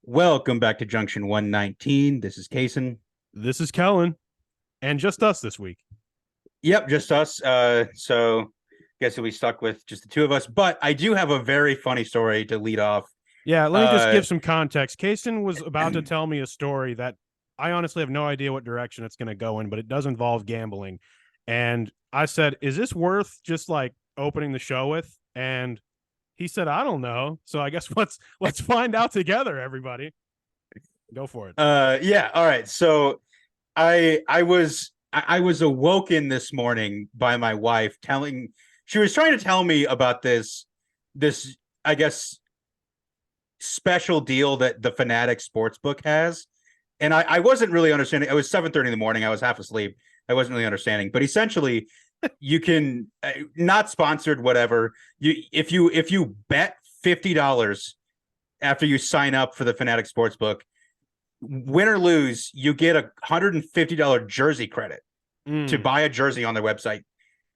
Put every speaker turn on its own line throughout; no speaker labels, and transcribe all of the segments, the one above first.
Welcome back to Junction 119. This is Casen.
This is Kellan, and just us this week.
Yep, just us. So guess we stuck with just the two of us. But I do have a very funny story to lead off.
Yeah, let me just give some context. Casen was about to tell me a story that I honestly have no idea what direction it's going to go in, but it does involve gambling. And I said, "Is this worth just like opening the show with?" And he said, "I don't know." So I guess let's find out together, everybody. Go for it.
Yeah. All right. So I was awoken this morning by my wife she was trying to tell me about this I guess special deal that the Fanatic Sportsbook has. And I wasn't really understanding. It was 7:30 in the morning. I was half asleep. I wasn't really understanding. But essentially, you can not sponsored, whatever. If you bet $50 after you sign up for the Fanatic Sportsbook, win or lose, you get a $150 jersey credit to buy a jersey on their website.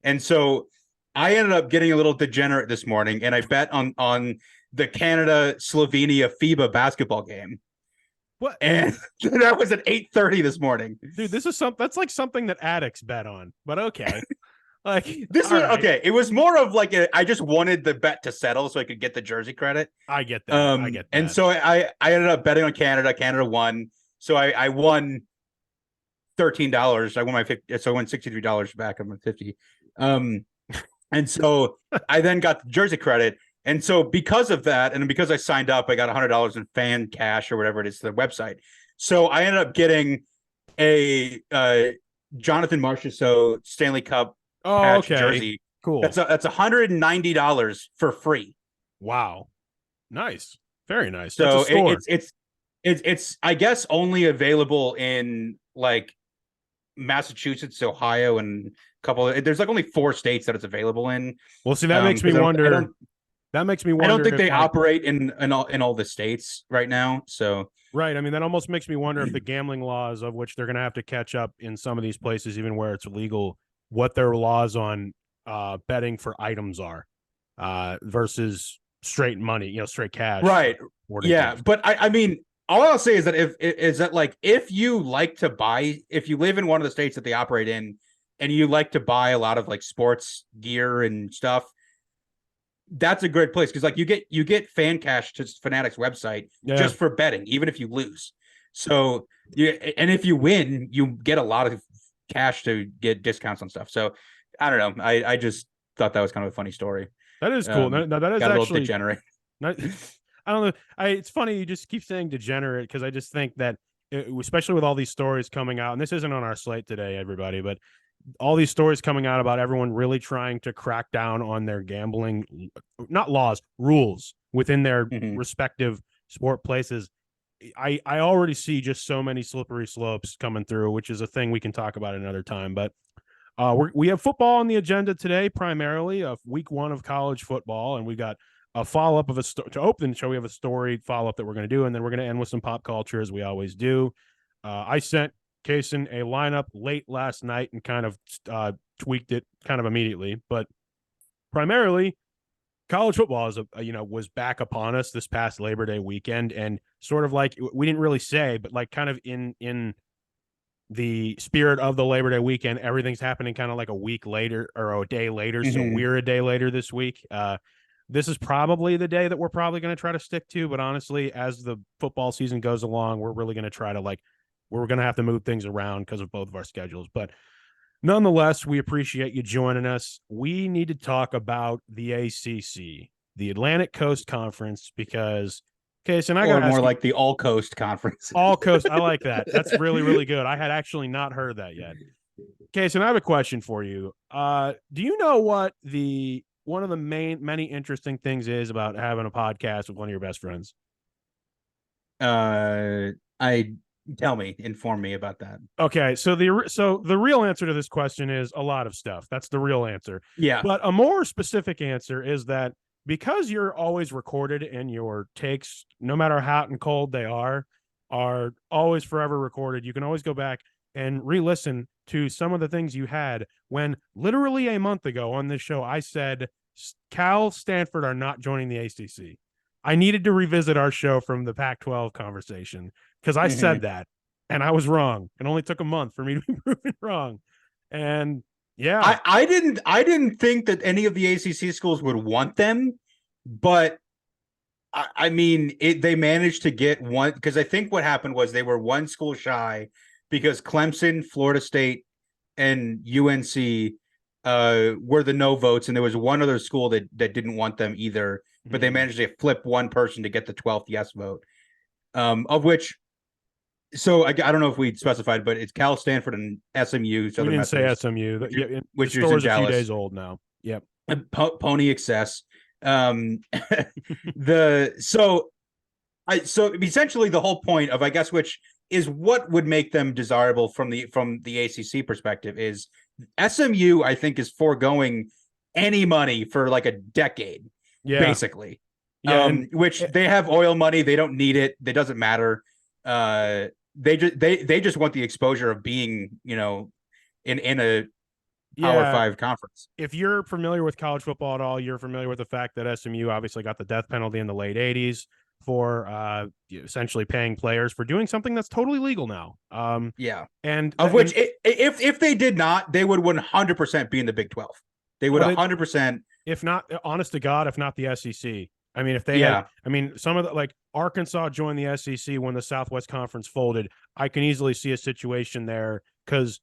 And so I ended up getting a little degenerate this morning, and I bet on the Canada-Slovenia FIBA basketball game.
What?
And that was at 8:30 this morning.
Dude, this is that's like something that addicts bet on, but okay. Like
this was right. Okay. It was more of like I just wanted the bet to settle so I could get the jersey credit.
I get that. I get that.
And so I ended up betting on Canada. Canada won. So I won $13. I won my 50. So I won $63 back on my 50. And so I then got the jersey credit. And so because of that, and because I signed up, I got $100 in fan cash or whatever it is to the website. So I ended up getting a Jonathan Marchessault Stanley Cup patch jersey.
Cool.
That's $190 for free.
Wow. Nice. Very nice.
So it's I guess only available in like Massachusetts, Ohio, and a couple there's like only 4 states that it's available in.
Well, see, that makes me wonder. That makes me wonder.
I don't think they operate in all the states right now. So
right. I mean, that almost makes me wonder if the gambling laws, of which they're going to have to catch up in some of these places, even where it's legal, what their laws on betting for items are versus straight money, straight cash.
Right. Yeah. But I mean, all I'll say is that if you like to buy, if you live in one of the states that they operate in and you like to buy a lot of like sports gear and stuff, that's a great place because like you get fan cash to Fanatic's website just for betting, even if you lose. So and if you win, you get a lot of cash to get discounts on stuff. So I don't know. I just thought that was kind of a funny story.
That is cool. No, that is
got
actually
a little degenerate.
I don't know. It's funny you just keep saying degenerate because I just think that, especially with all these stories coming out, and this isn't on our slate today, everybody, but all these stories coming out about everyone really trying to crack down on their gambling, not laws, rules within their respective sport places. I already see just so many slippery slopes coming through, which is a thing we can talk about another time. But we have football on the agenda today, primarily of week 1 of college football, and we got a follow-up of to open the show. We have a story follow-up that we're going to do, and then we're going to end with some pop culture as we always do. I sent Casen a lineup late last night and kind of tweaked it kind of immediately, but primarily college football is was back upon us this past Labor Day weekend, and sort of like we didn't really say, but like kind of in the spirit of the Labor Day weekend, everything's happening kind of like a week later or a day later. So we're a day later this week. This is probably the day that we're probably going to try to stick to, but honestly, as the football season goes along, we're really going to try to we're going to have to move things around because of both of our schedules. But nonetheless, we appreciate you joining us. We need to talk about the ACC, the Atlantic Coast Conference, because and I got
more like the All Coast Conference.
All Coast. I like that. That's really, really good. I had actually not heard that yet. And I have a question for you. Do you know what one of the many interesting things is about having a podcast with one of your best friends?
Inform me about that.
Okay, so the real answer to this question is a lot of stuff. That's the real answer.
Yeah.
But a more specific answer is that because you're always recorded and your takes, no matter how hot and cold they are always forever recorded. You can always go back and re-listen to some of the things you had when literally a month ago on this show, I said Cal, Stanford are not joining the ACC. I needed to revisit our show from the Pac-12 conversation because I said
Mhm.
that and I was wrong. It only took a month for me to be proven wrong. And yeah,
I didn't think that any of the ACC schools would want them, but I mean, they managed to get one because I think what happened was they were one school shy because Clemson, Florida State, and UNC were the no votes, and there was one other school that didn't want them either, but they managed to flip one person to get the 12th yes vote. Of which, so I don't know if we specified, but it's Cal, Stanford, and SMU,
we
Southern
didn't say
Methodist,
SMU.
which,
The
which is in
store's a few
Dallas.
days old now. Yep.
Pony excess. The so essentially the whole point of, I guess, which is what would make them desirable from the ACC perspective, is SMU, I think, is foregoing any money for like a decade,
Yeah.
basically.
Yeah. And
which they have oil money, they don't need it. It doesn't matter. They just want the exposure of being, in a Power
yeah,
Five conference.
if you're familiar with college football at all, you're familiar with the fact that SMU obviously got the death penalty in the late 80s for essentially paying players for doing something that's totally legal now.
Yeah.
And
Of which, if they did not, they would 100% be in the Big 12. They would 100%.
If not, honest to God, if not the SEC. I mean, if they
Yeah.
I mean, some of the, like, Arkansas joined the SEC when the Southwest Conference folded. I can easily see a situation there because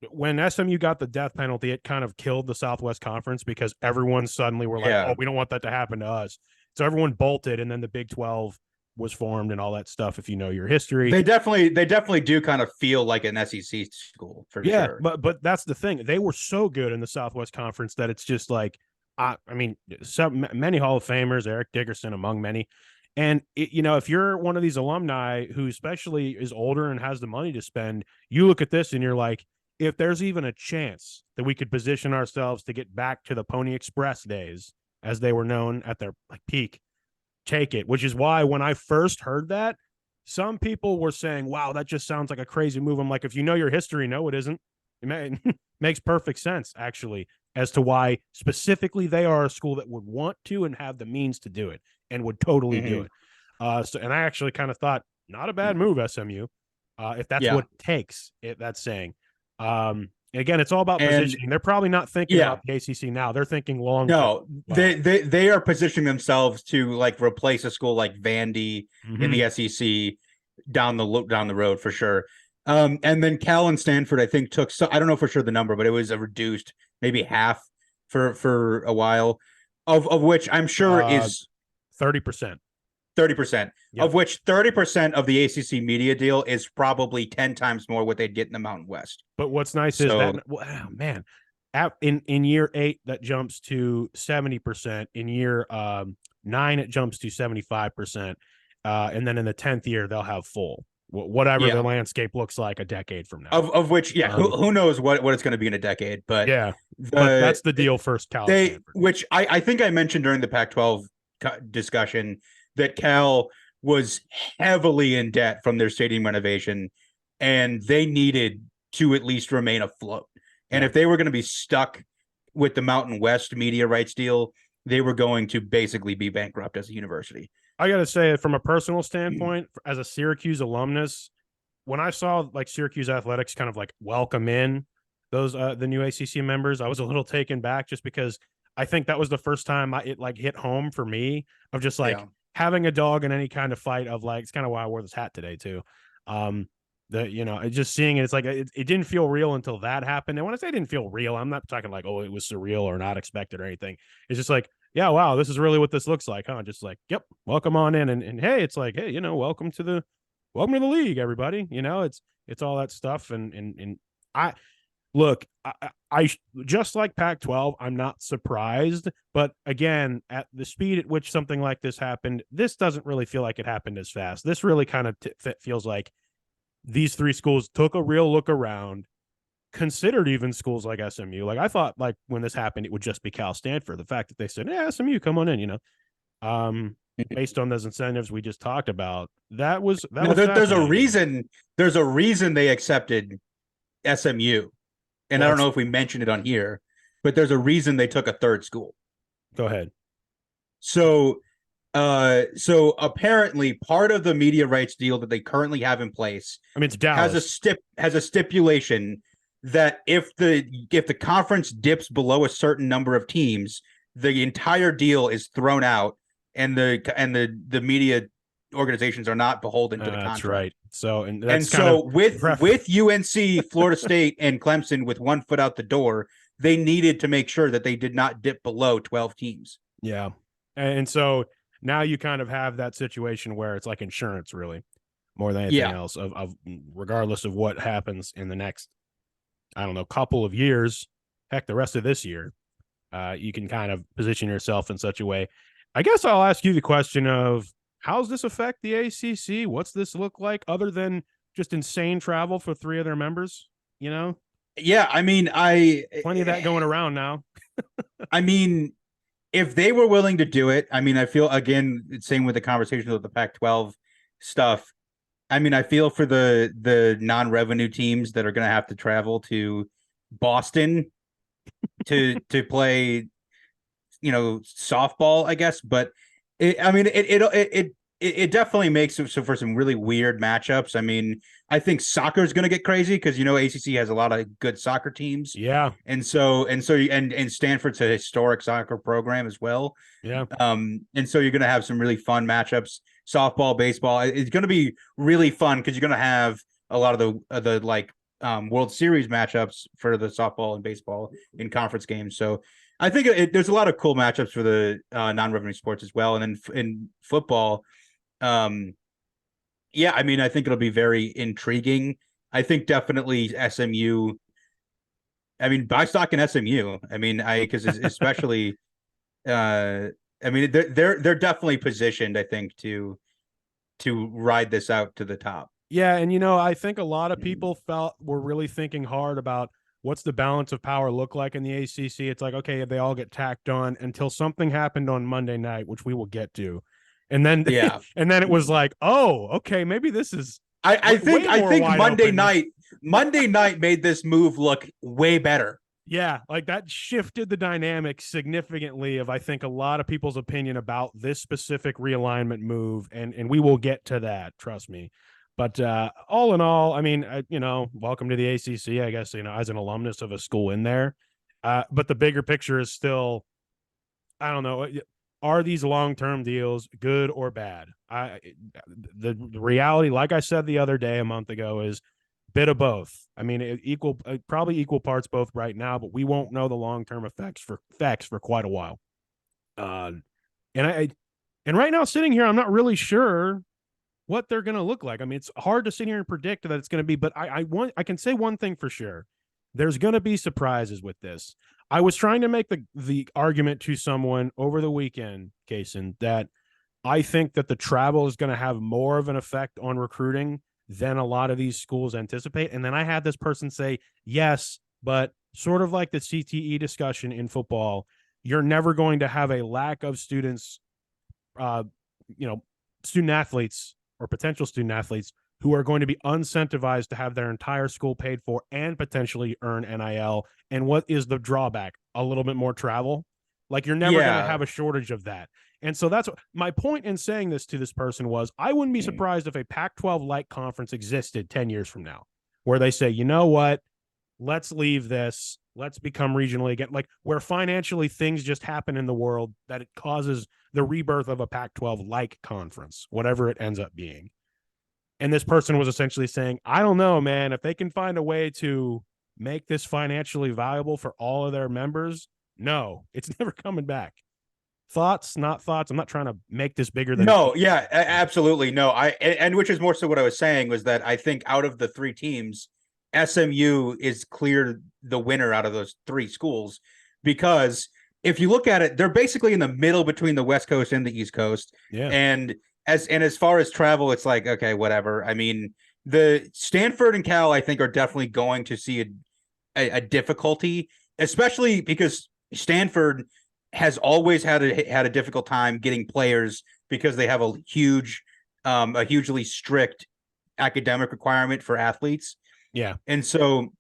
when SMU got the death penalty, it kind of killed the Southwest Conference because everyone suddenly were like,
Yeah.
oh, we don't want that to happen to us. So everyone bolted, and then the Big 12 was formed and all that stuff, if you know your history.
They definitely do kind of feel like an SEC school for sure.
But that's the thing. They were so good in the Southwest Conference that it's just like, I mean, many Hall of Famers, Eric Dickerson among many. And if you're one of these alumni who especially is older and has the money to spend, you look at this and you're like, if there's even a chance that we could position ourselves to get back to the Pony Express days, as they were known at their peak, take it. Which is why when I first heard that, some people were saying, wow, that just sounds like a crazy move. I'm like, if you know your history, no, it isn't. It makes perfect sense, actually, as to why specifically they are a school that would want to and have the means to do it and would totally do it. And I actually kind of thought, not a bad move, SMU, if that's what it takes. That's saying. Again, it's all about positioning. They're probably not thinking about the ACC now. They're thinking long term.
No, they are positioning themselves to like replace a school like Vandy in the SEC down the road for sure. And then Cal and Stanford, I think, took I don't know for sure the number, but it was a reduced maybe half for a while, of which I'm sure is
30%.
30%, of which 30% of the ACC media deal is probably 10 times more what they'd get in the Mountain West.
But what's nice is that, oh, man, in year 8, that jumps to 70%. In year 9, it jumps to 75%. And then in the 10th year, they'll have full, whatever the landscape looks like a decade from now.
Of which, who knows what it's going to be in a decade. But
but that's the deal first, Cal.
Which I think I mentioned during the Pac-12 discussion that Cal was heavily in debt from their stadium renovation, and they needed to at least remain afloat. And if they were going to be stuck with the Mountain West media rights deal, they were going to basically be bankrupt as a university.
I got to say, from a personal standpoint, as a Syracuse alumnus, when I saw like Syracuse athletics kind of like welcome in those the new ACC members, I was a little taken back just because I think that was the first time it like hit home for me of just like having a dog in any kind of fight of like, it's kind of why I wore this hat today too. Just seeing it, it's like it didn't feel real until that happened. And when I say it didn't feel real, I'm not talking like, oh, it was surreal or not expected or anything. It's just like, yeah, wow, this is really what this looks like, huh? Just like, yep, welcome on in, and hey, it's like, hey, welcome to the league, everybody. It's all that stuff, and I look, I just like Pac-12, I'm not surprised, but again, at the speed at which something like this happened, this doesn't really feel like it happened as fast. This really kind of feels like these 3 schools took a real look around, considered even schools like SMU. Like I thought, like when this happened, it would just be Cal Stanford. The fact that they said, yeah, SMU, come on in, based on those incentives we just talked about, there's
a reason. There's a reason they accepted SMU. And I don't know if we mentioned it on here, but there's a reason they took a third school.
Go ahead.
So So apparently part of the media rights deal that they currently have in place
I mean, it's
has
Dallas.
has a stipulation that if the conference dips below a certain number of teams, the entire deal is thrown out, and the media organizations are not beholden to the
That's
contract.
right. So, and
And
that's kind of
so with UNC, Florida State, and Clemson with one foot out the door, they needed to make sure that they did not dip below 12 teams.
yeah. And so now you kind of have that situation where it's like insurance, really, more than anything
Yeah.
else, of regardless of what happens in the next, I don't know, couple of years, heck, the rest of this year, you can kind of position yourself in such a way. I guess I'll ask you the question of how's this affect the ACC? What's this look like other than just insane travel for three of their members? You know,
Yeah, I mean,
plenty of that going around now.
I mean, if they were willing to do it, I mean, I feel again, same with the conversation with the Pac-12 stuff. I mean, I feel for the non-revenue teams that are going to have to travel to Boston to play, softball, I guess. But I mean, it definitely makes it so for some really weird matchups. I mean, I think soccer is going to get crazy because ACC has a lot of good soccer teams.
Yeah,
And Stanford's a historic soccer program as well.
yeah.
And so you're going to have some really fun matchups. Softball, baseball. It's going to be really fun because you're going to have a lot of the World Series matchups for the softball and baseball in conference games. So I think there's a lot of cool matchups for the non-revenue sports as well. And then in football, yeah, I mean, I think it'll be very intriguing. I think definitely SMU. I mean, buy stock in SMU. I mean, because especially, I mean, they're definitely positioned, I think, to ride this out to the top.
Yeah, and I think a lot of people were really thinking hard about what's the balance of power look like in the ACC. It's like, okay, they all get tacked on until something happened on Monday night, which we will get to. And then
Yeah.
and then it was like, oh, okay, maybe this is
I think
Monday
night made this move look way better.
Yeah, like that shifted the dynamic significantly of I think a lot of people's opinion about this specific realignment move, and we will get to that, trust me. But all in all, I mean, welcome to the ACC, I guess, as an alumnus of a school in there. But the bigger picture is still, I don't know, are these long-term deals good or bad? The reality, like I said the other day, a month ago, is bit of both. I mean, probably equal parts both right now, but we won't know the long-term effects for quite a while. And right now, sitting here, I'm not really sure what they're going to look like. I mean, it's hard to sit here and predict that it's going to be, but I can say one thing for sure. There's going to be surprises with this. I was trying to make the argument to someone over the weekend, Casen, that I think that the travel is going to have more of an effect on recruiting than a lot of these schools anticipate. And then I had this person say, yes, but sort of like the CTE discussion in football, you're never going to have a lack of students, student athletes or potential student athletes who are going to be incentivized to have their entire school paid for and potentially earn NIL. And what is the drawback? A little bit more travel. Like you're never going to have a shortage of that. And so that's my point in saying this to this person was I wouldn't be surprised if a Pac-12 like conference existed 10 years from now, where they say, you know what, let's leave this. Let's become regionally again, like where financially things just happen in the world that it causes the rebirth of a Pac-12 like conference, whatever it ends up being. And this person was essentially saying, I don't know, man, if they can find a way to make this financially viable for all of their members, no, it's never coming back. Thoughts, not thoughts. I'm not trying to make this bigger than.
No, yeah, absolutely. No, and which is more so what I was saying was that I think out of the three teams, SMU is clear the winner out of those three schools, because if you look at it, they're basically in the middle between the West Coast and the East Coast.
Yeah.
And as far as travel, it's like, okay, whatever. I mean, the Stanford and Cal, I think, are definitely going to see a difficulty, especially because Stanford has always had a difficult time getting players because they have a hugely strict academic requirement for athletes.
Yeah.
And so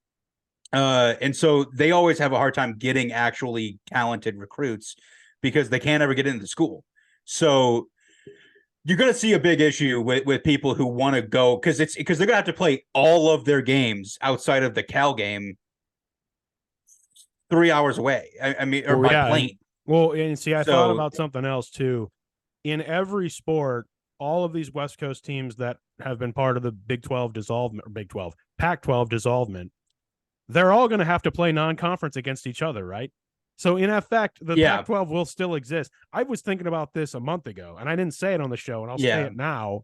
they always have a hard time getting actually talented recruits because they can't ever get into the school. So you're going to see a big issue with people who want to go because they're going to have to play all of their games outside of the Cal game 3 hours away. I mean, or
Well,
by
yeah,
plane.
and see, I thought
So
about something else too. In every sport, all of these West Coast teams that have been part of the Big 12 dissolvement, or Big 12, Pac 12 dissolvement, they're all going to have to play non-conference against each other, right? So in effect, the
yeah,
Pac-12 will still exist. I was thinking about this a month ago, and I didn't say it on the show, and I'll say
yeah,
it now.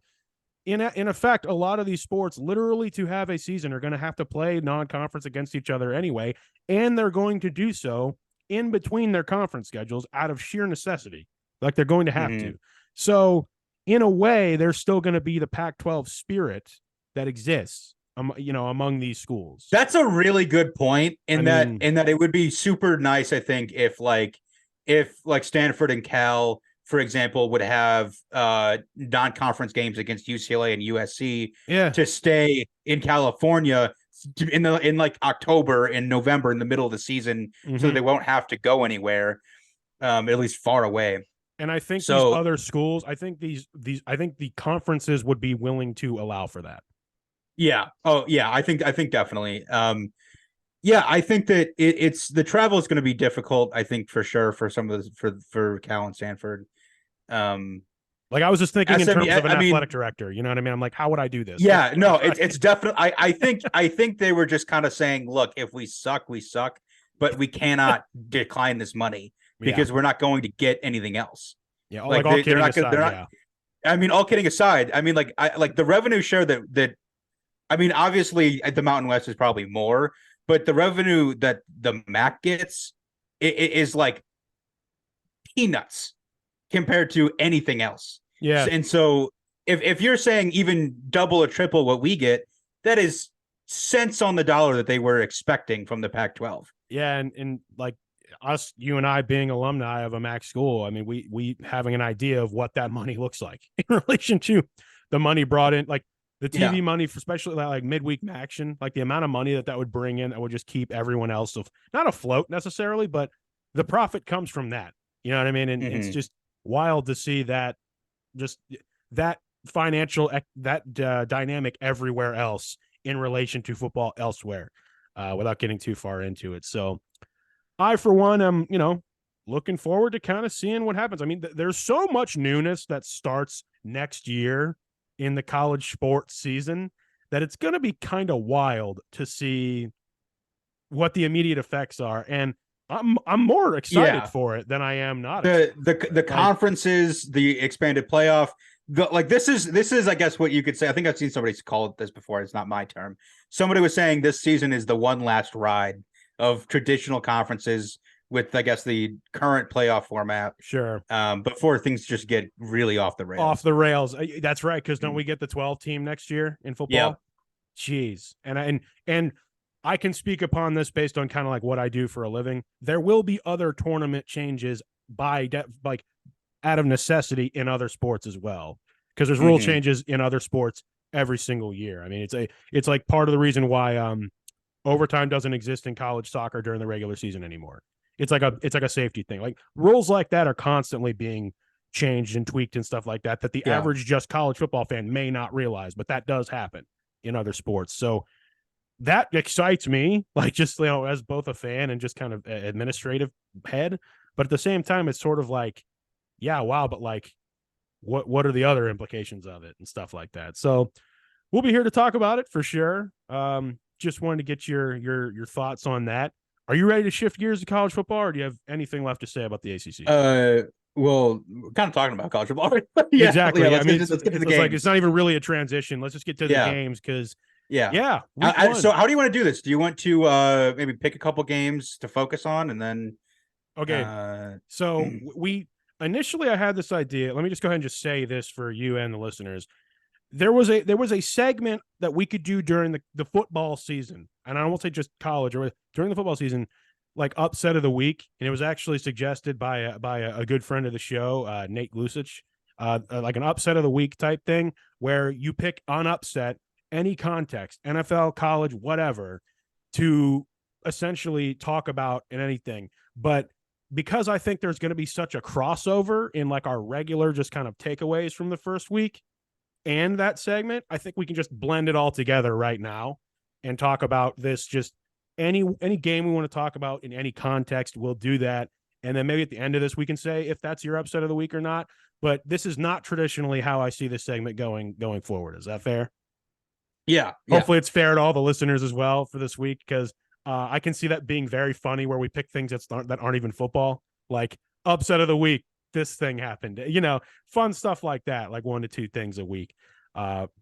In effect, a lot of these sports, literally to have a season, are going to have to play non-conference against each other anyway, and they're going to do so in between their conference schedules out of sheer necessity. Like they're going to have
mm-hmm.
to. So in a way, there's still going to be the Pac-12 spirit that exists, among these schools.
That's a really good point. In
mean,
that it would be super nice, I think, if Stanford and Cal, for example, would have non-conference games against UCLA and USC
yeah,
to stay in California in like October and November in the middle of the season, so that they won't have to go anywhere, at least far away.
And I think these
So
other schools, I think I think the conferences would be willing to allow for that.
yeah, oh yeah, I think definitely. Yeah, I think that it's the travel is going to be difficult. I think for sure for some of the for Cal and Stanford.
Like I was just thinking in terms of an
mean,
athletic director. You know what I mean? I'm like, how would I do this?
yeah, no, it's definitely. I think they were just kind of saying, look, if we suck, we suck, but we cannot decline this money because we're not going to get anything else.
Yeah, like all kidding aside,
they're not.
yeah.
I mean, all kidding aside, I mean, like the revenue share that. I mean, obviously, at the Mountain West is probably more, but the revenue that the MAC gets is like peanuts compared to anything else.
Yeah.
And so if you're saying even double or triple what we get, that is cents on the dollar that they were expecting from the Pac-12.
Yeah, and like us, you and I being alumni of a MAC school, I mean, we having an idea of what that money looks like in relation to the money brought in, like the TV money, for especially like midweek action, like the amount of money that would bring in that would just keep everyone else not afloat necessarily, but the profit comes from that. You know what I mean? And it's just wild to see that, just that financial dynamic everywhere else in relation to football elsewhere, without getting too far into it. So I, for one, am looking forward to kind of seeing what happens. I mean, there's so much newness that starts next year in the college sports season that it's going to be kind of wild to see what the immediate effects are. And I'm more excited for it than I am not.
The conferences, the expanded playoff, this is I guess what you could say. I think I've seen somebody call it this before. It's not my term. Somebody was saying this season is the one last ride of traditional conferences with, I guess, the current playoff format.
Sure.
Before things just get really off the rails.
Off the rails. That's right. Because don't we get the 12 team next year in football?
Yeah.
Jeez. And I can speak upon this based on kind of like what I do for a living. There will be other tournament changes like out of necessity in other sports as well, because there's rule changes in other sports every single year. I mean, it's like part of the reason why overtime doesn't exist in college soccer during the regular season anymore. It's like a safety thing. Like rules like that are constantly being changed and tweaked and stuff like that the average just college football fan may not realize, but that does happen in other sports. So that excites me, like, just, as both a fan and just kind of administrative head. But at the same time, it's sort of like, yeah, wow, but like, what are the other implications of it and stuff like that? So we'll be here to talk about it for sure. Just wanted to get your thoughts on that. Are you ready to shift gears to college football, or do you have anything left to say about the ACC?
Well, we're kind of talking about college football.
Exactly.
Yeah, let's get to the game.
Like, it's not even really a transition. Let's just get to the games, because
so how do you want to do this? Do you want to maybe pick a couple games to focus on, and then
so we initially, I had this idea. Let me just go ahead and just say this for you and the listeners. There was a segment that we could do during the football season, and I won't say just college, or during the football season, like upset of the week. And it was actually suggested by a good friend of the show, Nate Glusich, like an upset of the week type thing, where you pick on upset, any context, NFL, college, whatever, to essentially talk about in anything. But because I think there's going to be such a crossover in like our regular just kind of takeaways from the first week and that segment, I think we can just blend it all together right now and talk about this. Just any game we want to talk about in any context, we'll do that. And then maybe at the end of this, we can say if that's your upset of the week or not. But this is not traditionally how I see this segment going forward. Is that fair?
Yeah.
Hopefully it's fair to all the listeners as well for this week, because I can see that being very funny where we pick things that aren't even football, like upset of the week. This thing happened, fun stuff like that, like 1 to 2 things a week.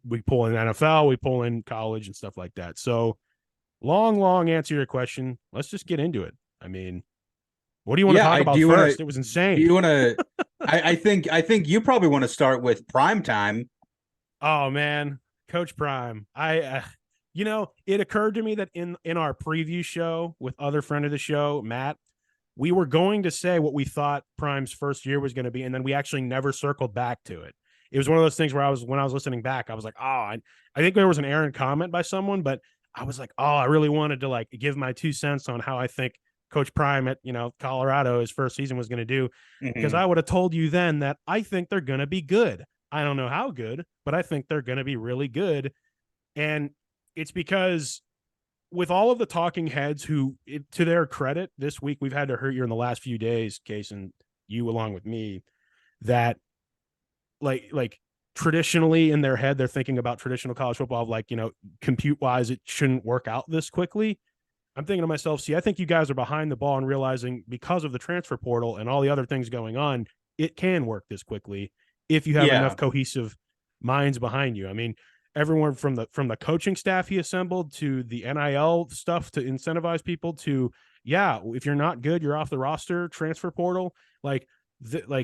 We pull in NFL, we pull in college and stuff like that. So long answer to your question. Let's just get into it. I mean, what do you want to talk about first? It was insane.
Do you want to? I think you probably want to start with prime time.
Oh man, Coach Prime. It occurred to me that in our preview show with other friend of the show, Matt, we were going to say what we thought Prime's first year was going to be, and then we actually never circled back to it. It was one of those things where when I was listening back, I was like, I think there was an errant comment by someone, but I was like, I really wanted to like give my 2 cents on how I think Coach Prime at, Colorado, his first season was going to do, because I would have told you then that I think they're going to be good. I don't know how good, but I think they're going to be really good. And it's because with all of the talking heads who, to their credit, this week we've had to hurt you in the last few days, Casen, you along with me, that like traditionally in their head, they're thinking about traditional college football, like, compute wise, it shouldn't work out this quickly. I'm thinking to myself, I think you guys are behind the ball and realizing because of the transfer portal and all the other things going on, it can work this quickly if you have enough cohesive minds behind you. I mean, everyone from the coaching staff he assembled to the NIL stuff to incentivize people to, if you're not good, you're off the roster, transfer portal. Like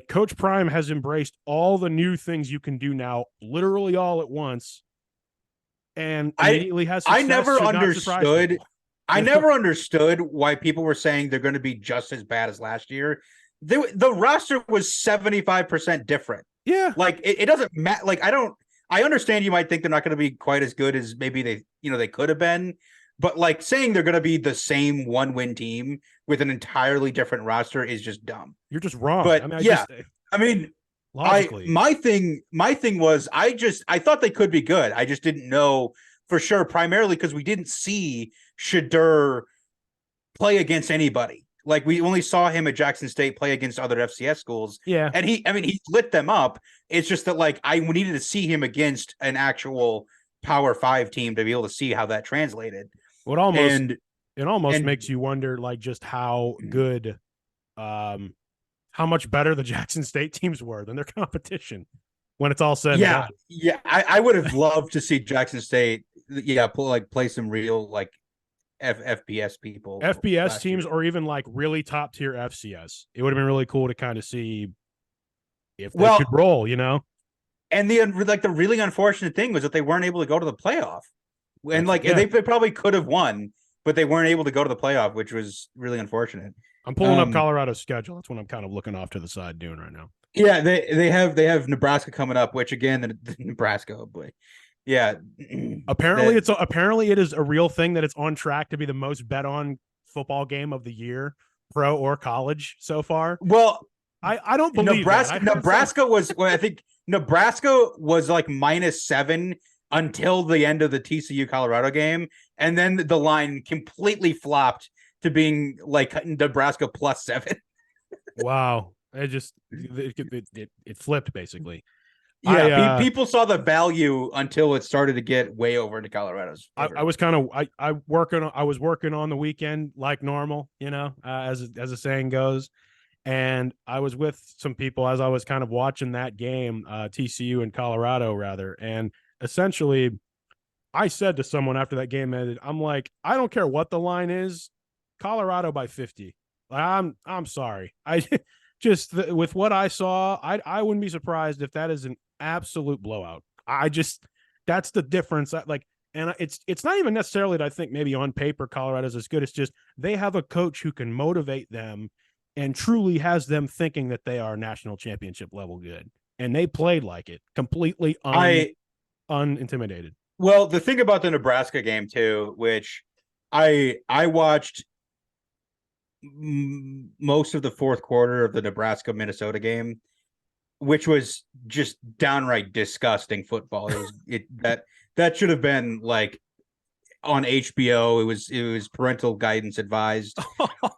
Coach Prime has embraced all the new things you can do now, literally all at once, and immediately has success.
I never understood why people were saying they're going to be just as bad as last year. The roster was 75% different.
Yeah,
like it doesn't matter. Like I understand you might think they're not going to be quite as good as maybe they could have been, but like saying they're going to be the same 1-win team with an entirely different roster is just dumb.
You're just wrong.
But logically, my thing was I thought they could be good. I just didn't know for sure, primarily because we didn't see Shadur play against anybody. Like we only saw him at Jackson State play against other FCS schools.
Yeah.
And he lit them up. It's just that like I needed to see him against an actual Power 5 team to be able to see how that translated.
It almost makes you wonder like just how good how much better the Jackson State teams were than their competition when it's all said and done.
Yeah. I would have loved to see Jackson State play some real like FBS people,
FBS teams, or even like really top tier FCS. It would have been really cool to kind of see if they could roll,
And the really unfortunate thing was that they weren't able to go to the playoff, and they probably could have won, but they weren't able to go to the playoff, which was really unfortunate.
I'm pulling up Colorado's schedule. That's what I'm kind of looking off to the side doing right now.
Yeah, they have Nebraska coming up, which again, the Nebraska, oh boy. Yeah.
Apparently it is a real thing that it's on track to be the most bet on football game of the year, pro or college so far.
Well,
I don't believe
Nebraska was I think Nebraska was like -7 until the end of the TCU Colorado game, and then the line completely flopped to being like Nebraska +7.
Wow. It flipped basically.
Yeah, people saw the value until it started to get way over into Colorado's favor.
I was working on the weekend like normal, as a saying goes, and I was with some people as I was kind of watching that game, TCU and Colorado rather, and essentially I said to someone after that game ended, I'm like, I don't care what the line is, Colorado by 50. I'm sorry. I just with what I saw, I wouldn't be surprised if that is an absolute blowout. That's the difference. And it's not even necessarily that I think maybe on paper Colorado's as good. It's just they have a coach who can motivate them and truly has them thinking that they are national championship level good. And they played like it, completely unintimidated.
Well, the thing about the Nebraska game too, which I watched most of the fourth quarter of the Nebraska Minnesota game, which was just downright disgusting football. That should have been like on HBO. It was parental guidance advised.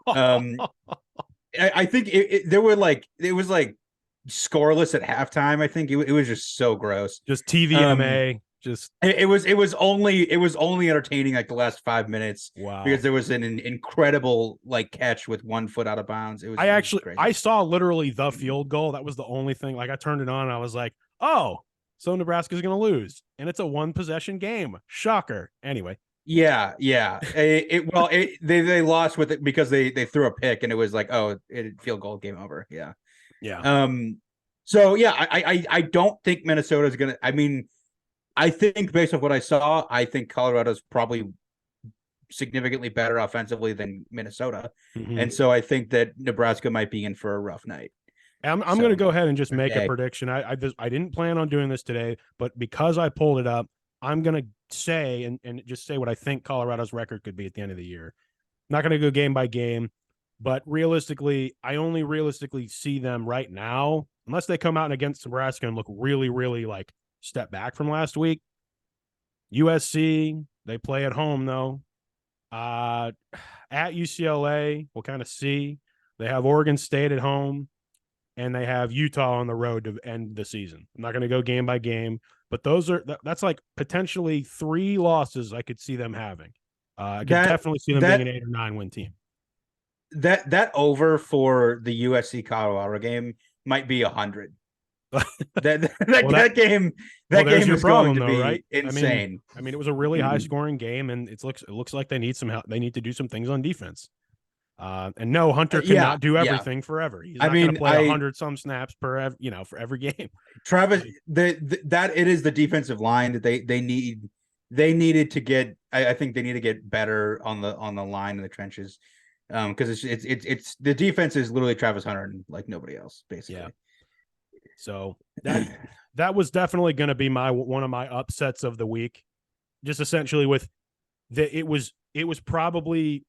I think it was like scoreless at halftime. I think it was just so gross.
Just TVMA.
It was only entertaining like the last 5 minutes.
Wow.
Because there was an incredible like catch with 1 foot out of bounds.
I saw literally the field goal. That was the only thing. Like I turned it on and I was like, oh, so Nebraska's gonna lose. And it's a 1-possession game. Shocker. Anyway.
Yeah. They lost with it because they threw a pick and it was like, oh, field goal, game over. Yeah.
Yeah.
So yeah, I don't think Minnesota's gonna. I mean, I think based on what I saw, I think Colorado's probably significantly better offensively than Minnesota, and so I think that Nebraska might be in for a rough night.
I'm going to go ahead and just make a prediction. I didn't plan on doing this today, but because I pulled it up, I'm going to say and just say what I think Colorado's record could be at the end of the year. I'm not going to go game by game, but realistically, I only realistically see them right now, unless they come out and against Nebraska and look really, really like step back from last week. USC, they play at home though. At UCLA, we'll kind of see. They have Oregon State at home, and they have Utah on the road to end the season. I'm not going to go game by game, but that's like potentially 3 losses I could see them having. I could definitely see them being an 8 or 9 win team.
That over for the USC Colorado game might be 100. that game is going to be right? Insane.
I mean, it was a really high scoring game, and it looks like they need some help. They need to do some things on defense. And no, Hunter cannot do everything forever. He's not going to play 100 some snaps for every game.
Travis, that it is the defensive line that they needed to get. I think they need to get better on the line in the trenches, because it's the defense is literally Travis Hunter and like nobody else basically.
Yeah. So that was definitely going to be one of my upsets of the week. Just essentially with it was probably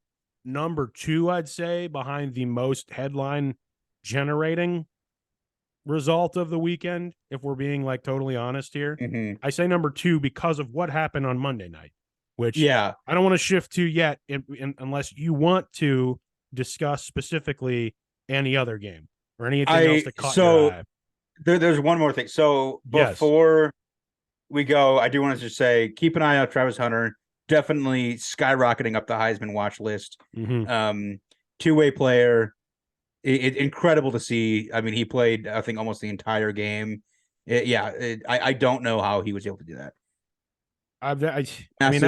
number 2, I'd say, behind the most headline generating result of the weekend. If we're being like totally honest here, I say number 2 because of what happened on Monday night, which I don't want to shift to yet unless you want to discuss specifically any other game or anything else that caught your eye.
There's one more thing. So before we go, I do want to just say, keep an eye out, Travis Hunter, definitely skyrocketing up the Heisman watch list. Two-way player. Incredible to see. I mean, he played, I think, almost the entire game. I don't know how he was able to do that.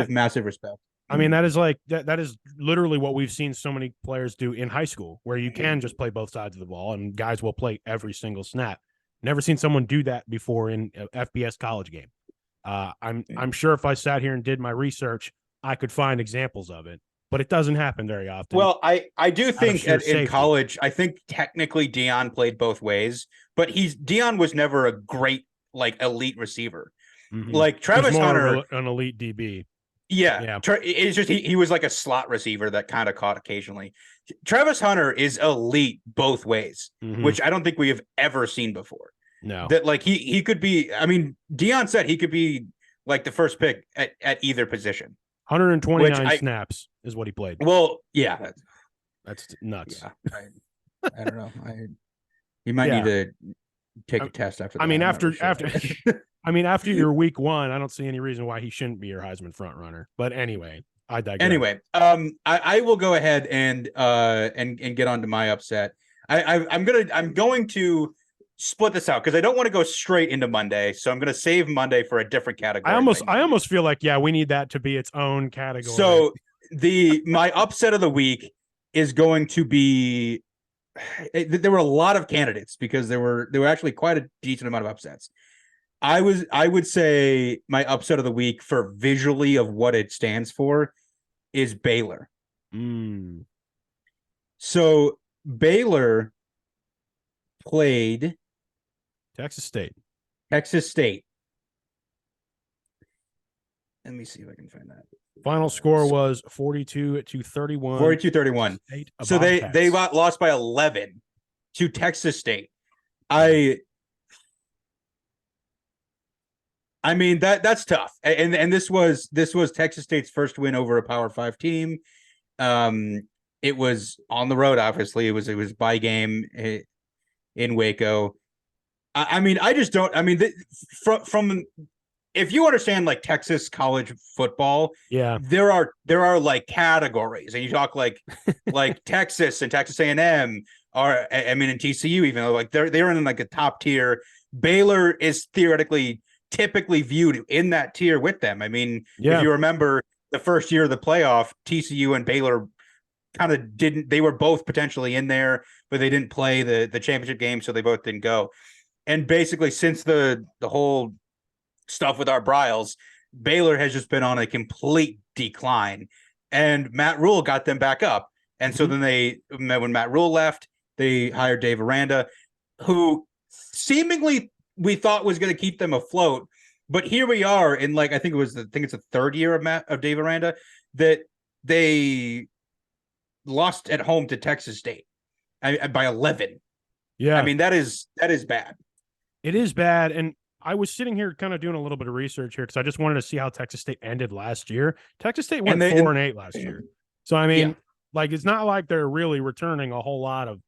Massive respect.
I mean, that is like that is literally what we've seen so many players do in high school, where you can just play both sides of the ball and guys will play every single snap. Never seen someone do that before in a FBS college game. I'm sure if I sat here and did my research, I could find examples of it, but it doesn't happen very often.
Well, I do think in college, I think technically Deion played both ways, but Deion was never a great like elite receiver. Like Travis Hunter,
an elite DB.
Yeah. It's just he was like a slot receiver that kind of caught occasionally. Travis Hunter is elite both ways, which I don't think we have ever seen before.
No.
That like he could be, I mean, Deion said he could be like the first pick at either position.
129 snaps is what he played.
Well, yeah.
That's nuts.
Yeah. I don't know. He might need to take a test after that.
I mean, after your week 1, I don't see any reason why he shouldn't be your Heisman front runner. But anyway, I digress.
Anyway, I will go ahead and get on to my upset. I'm going to split this out because I don't want to go straight into Monday, so I'm going to save Monday for a different category.
I almost feel like we need that to be its own category.
So my upset of the week is going to be. There were a lot of candidates because there were actually quite a decent amount of upsets. I would say my upset of the week for visually of what it stands for is Baylor. So Baylor played
Texas State.
Let me see if I can find that.
Final score was 42-31.
42-31.
State of
So they
Bobcats.
got lost by 11 to Texas State. I mean that's tough. And this was Texas State's first win over a Power 5 team. It was on the road, obviously. It was by game in Waco. I mean, I just don't. I mean, from if you understand like Texas college football,
yeah,
there are like categories, and you talk like Texas and Texas A&M, or I mean, in TCU, even though like they're in like a top tier. Baylor is theoretically typically viewed in that tier with them. I mean, if you remember the first year of the playoff, TCU and Baylor kind of didn't. They were both potentially in there, but they didn't play the championship game, so they both didn't go. And basically, since the whole stuff with our Bryles, Baylor has just been on a complete decline. And Matt Rule got them back up. And so then when Matt Rule left, they hired Dave Aranda, who seemingly we thought was going to keep them afloat. But here we are in like I think it's the third year of Dave Aranda that they lost at home to Texas State by 11.
Yeah,
I mean that is bad.
It is bad, and I was sitting here kind of doing a little bit of research here because I just wanted to see how Texas State ended last year. Texas State went 4-8 last year, so I mean, like it's not like they're really returning a whole lot of,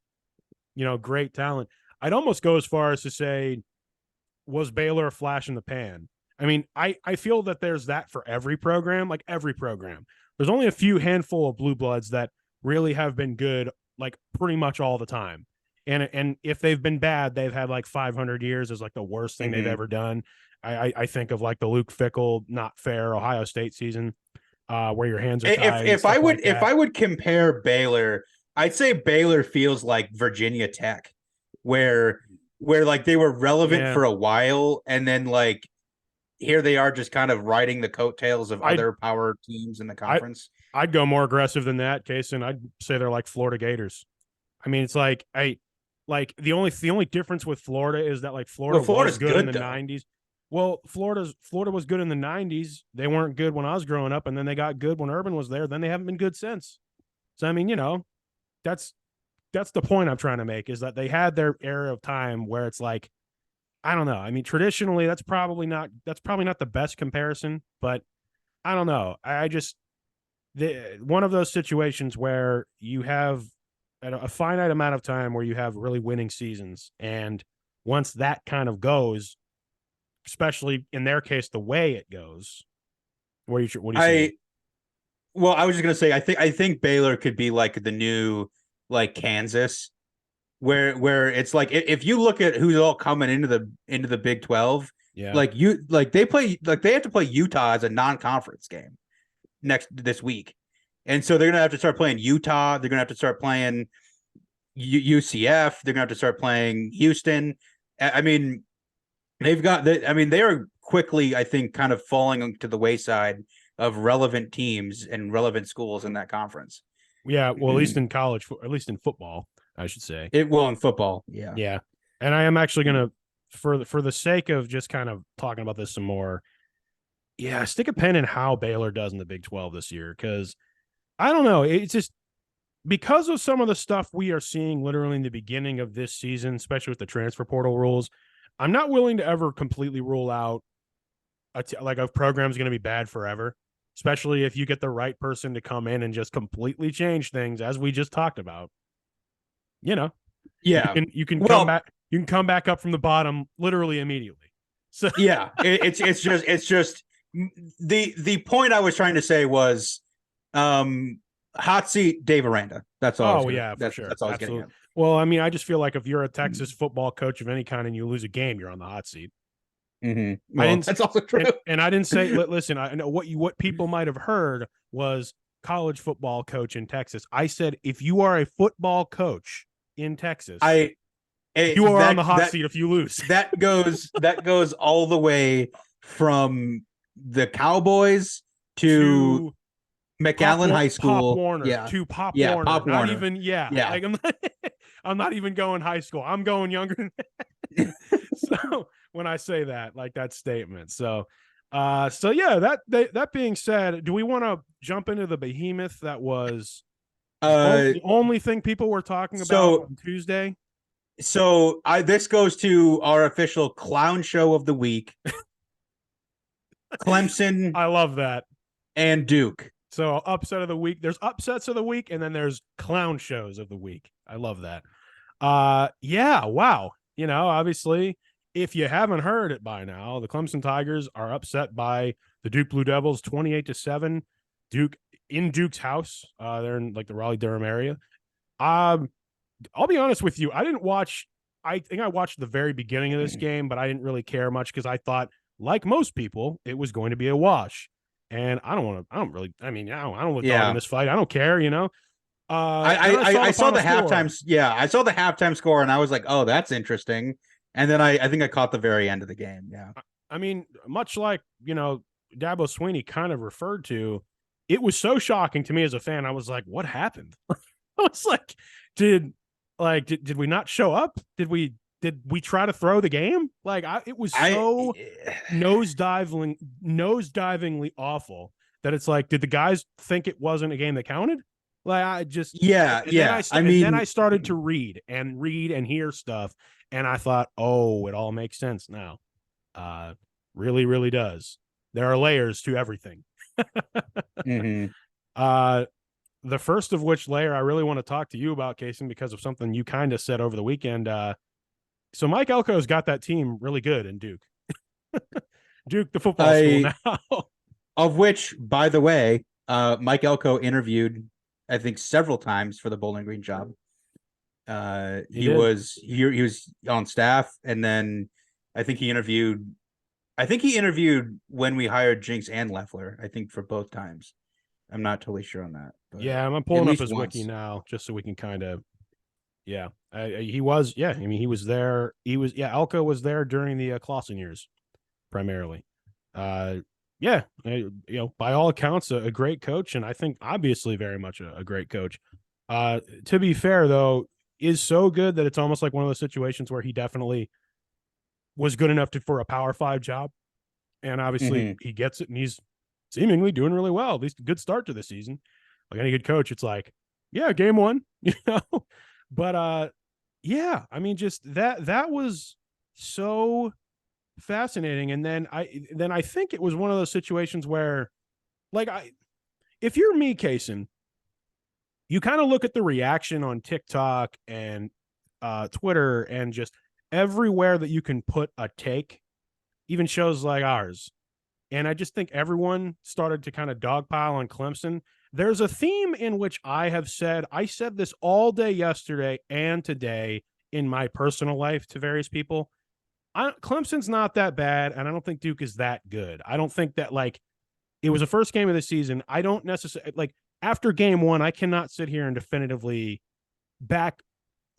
great talent. I'd almost go as far as to say, was Baylor a flash in the pan? I mean, I feel that there's that for every program, like every program. There's only a few handful of blue bloods that really have been good, like pretty much all the time. And if they've been bad, they've had like 500 years as like the worst thing they've ever done. I think of like the Luke Fickell, not fair Ohio State season, where your hands are tied.
If I would compare Baylor, I'd say Baylor feels like Virginia Tech, where like they were relevant for a while, and then like here they are just kind of riding the coattails of other power teams in the conference.
I'd go more aggressive than that, Casen. I'd say they're like Florida Gators. I mean, it's like the only difference with Florida is that like Florida was good in the 90s. Well, Florida was good in the 90s. They weren't good when I was growing up, and then they got good when Urban was there. Then they haven't been good since. So I mean, that's the point I'm trying to make, is that they had their era of time where it's like, I don't know. I mean, traditionally that's probably not the best comparison, but I don't know. I just one of those situations where you have a finite amount of time where you have really winning seasons. And once that kind of goes, especially in their case, the way it goes, what do you say?
Well, I was just going to say, I think Baylor could be like the new, like Kansas, where it's like, if you look at who's all coming into the Big 12, they have to play Utah as a non-conference game this week. And so they're going to have to start playing Utah. They're going to have to start playing UCF. They're going to have to start playing Houston. I mean, they are quickly, I think, kind of falling to the wayside of relevant teams and relevant schools in that conference.
Yeah, well, at least in college, at least in football, I should say.
In football, yeah.
Yeah. And I am actually going to, for the sake of just kind of talking about this some more, stick a pin in how Baylor does in the Big 12 this year, because I don't know. It's just because of some of the stuff we are seeing literally in the beginning of this season, especially with the transfer portal rules. I'm not willing to ever completely rule out a program's going to be bad forever, especially if you get the right person to come in and just completely change things, as we just talked about.
Yeah,
you can come back. You can come back up from the bottom literally immediately. So
yeah, it's just the point I was trying to say was, hot seat Dave Aranda. That's all.
For sure.
That's all I was getting at.
Well, I mean, I just feel like if you're a Texas football coach of any kind and you lose a game, you're on the hot seat.
Well, that's also true.
And I didn't say, listen, I know what people might have heard was college football coach in Texas. I said, if you are a football coach in Texas, you are on the hot seat if you lose.
That goes all the way from the Cowboys to McAllen High School,
Pop Warner, to Pop Warner.
Pop
not
Warner.
Even, Like I'm not even going high school. I'm going younger than that. So when I say that, like that statement. So So yeah, that being said, do we want to jump into the behemoth that was
Uh,
the only thing people were talking about
so
on Tuesday?
this goes to our official clown show of the week: Clemson
I love that.
and Duke.
So upset of the week. There's upsets of the week, and then there's clown shows of the week. I love that. Yeah, wow. Obviously, if you haven't heard it by now, the Clemson Tigers are upset by the Duke Blue Devils 28-7. Duke in Duke's house. They're in like the Raleigh-Durham area. I'll be honest with you. I didn't watch. I think I watched the very beginning of this game, but I didn't really care much because I thought, like most people, it was going to be a wash. And I don't want to. I don't really. I mean, I don't want a dog in this fight. I don't care.
I saw the
score.
halftime. Yeah, I saw the halftime score, and I was like, "Oh, that's interesting." And then I think I caught the very end of the game. Yeah,
I mean, much like Dabo Sweeney kind of referred to, it was so shocking to me as a fan. I was like, "What happened?" I was like, "Did we not show up? Did we try to throw the game?" Like, it was so nosedivingly awful that it's like, did the guys think it wasn't a game that counted? Like, I just
yeah.
Then I started to read and hear stuff, and I thought, oh, it all makes sense now. Really, really does. There are layers to everything. The first of which layer I really want to talk to you about, Casen, because of something you kind of said over the weekend. So Mike Elko's got that team really good in Duke. Duke, the football school now.
Of which, by the way, Mike Elko interviewed, I think, several times for the Bowling Green job. He was on staff, and then I think he interviewed when we hired Jinx and Leffler. I think for both times. I'm not totally sure on that. But
yeah, I'm pulling up his wiki now just so we can kind of. Yeah, he was. Yeah, I mean, he was there. Elko was there during the Clausen years, primarily. Yeah, by all accounts, a great coach, and I think obviously very much a great coach. To be fair, though, is so good that it's almost like one of those situations where he definitely was good enough for a Power 5 job, and obviously he gets it, and he's seemingly doing really well. At least a good start to the season. Like any good coach, it's like, yeah, game one, But yeah, I mean, just that was so fascinating. And then I think it was one of those situations where, like, if you're me, Casen, you kind of look at the reaction on TikTok and Twitter and just everywhere that you can put a take, even shows like ours. And I just think everyone started to kind of dogpile on Clemson. There's a theme in which I said this all day yesterday and today in my personal life to various people. Clemson's not that bad, and I don't think Duke is that good. I don't think that, like, it was the first game of the season. I don't necessarily, like, after game one, I cannot sit here and definitively back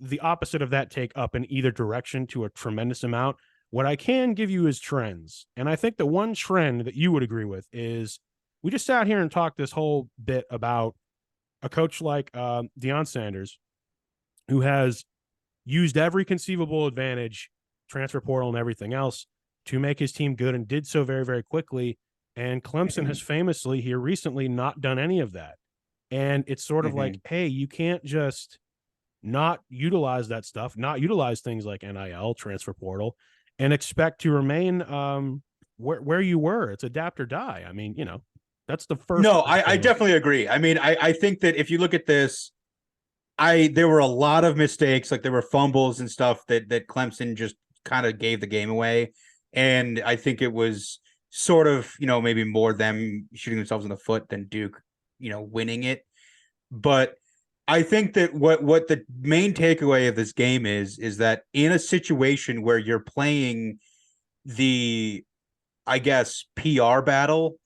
the opposite of that take up in either direction to a tremendous amount. What I can give you is trends. And I think the one trend that you would agree with is we just sat here and talked this whole bit about a coach like Deion Sanders, who has used every conceivable advantage, transfer portal and everything else, to make his team good, and did so very, very quickly. And Clemson has famously here recently not done any of that. And it's sort of like, hey, you can't just not utilize that stuff, not utilize things like NIL, transfer portal, and expect to remain where you were. It's adapt or die. I mean, that's the first.
No, I definitely agree. I mean, I think that if you look at this, there were a lot of mistakes, like there were fumbles and stuff that Clemson just kind of gave the game away. And I think it was sort of, maybe more them shooting themselves in the foot than Duke, winning it. But I think that what the main takeaway of this game is that in a situation where you're playing the, I guess, PR battle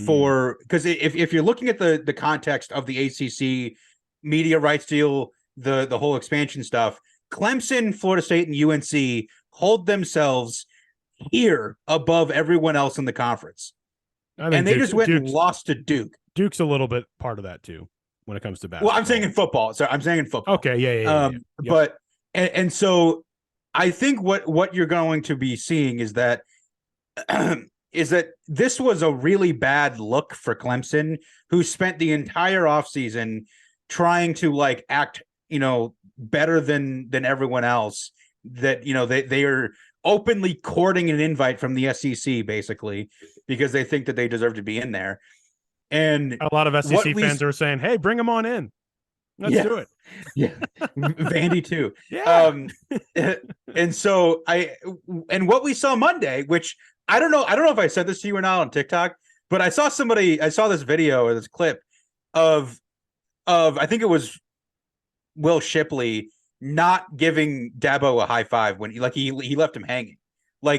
for, because if you're looking at the context of the ACC media rights deal, the whole expansion stuff, Clemson, Florida State, and UNC hold themselves here above everyone else in the conference. And they just went and lost to Duke.
Duke's a little bit part of that too when it comes to basketball.
Well, I'm saying in football. Sorry, I'm saying in football.
Okay, yeah.
But so I think what you're going to be seeing is that is that this was a really bad look for Clemson, who spent the entire offseason trying to like act, better than everyone else. That they are openly courting an invite from the SEC, basically, because they think that they deserve to be in there. And
a lot of SEC fans are saying, "Hey, bring them on in. Let's do it."
Yeah, Vandy too.
Yeah.
And so what we saw Monday, which I don't know if I said this to you or not on TikTok, but I saw this video or this clip of I think it was Will Shipley not giving Dabo a high five when he left him hanging.
I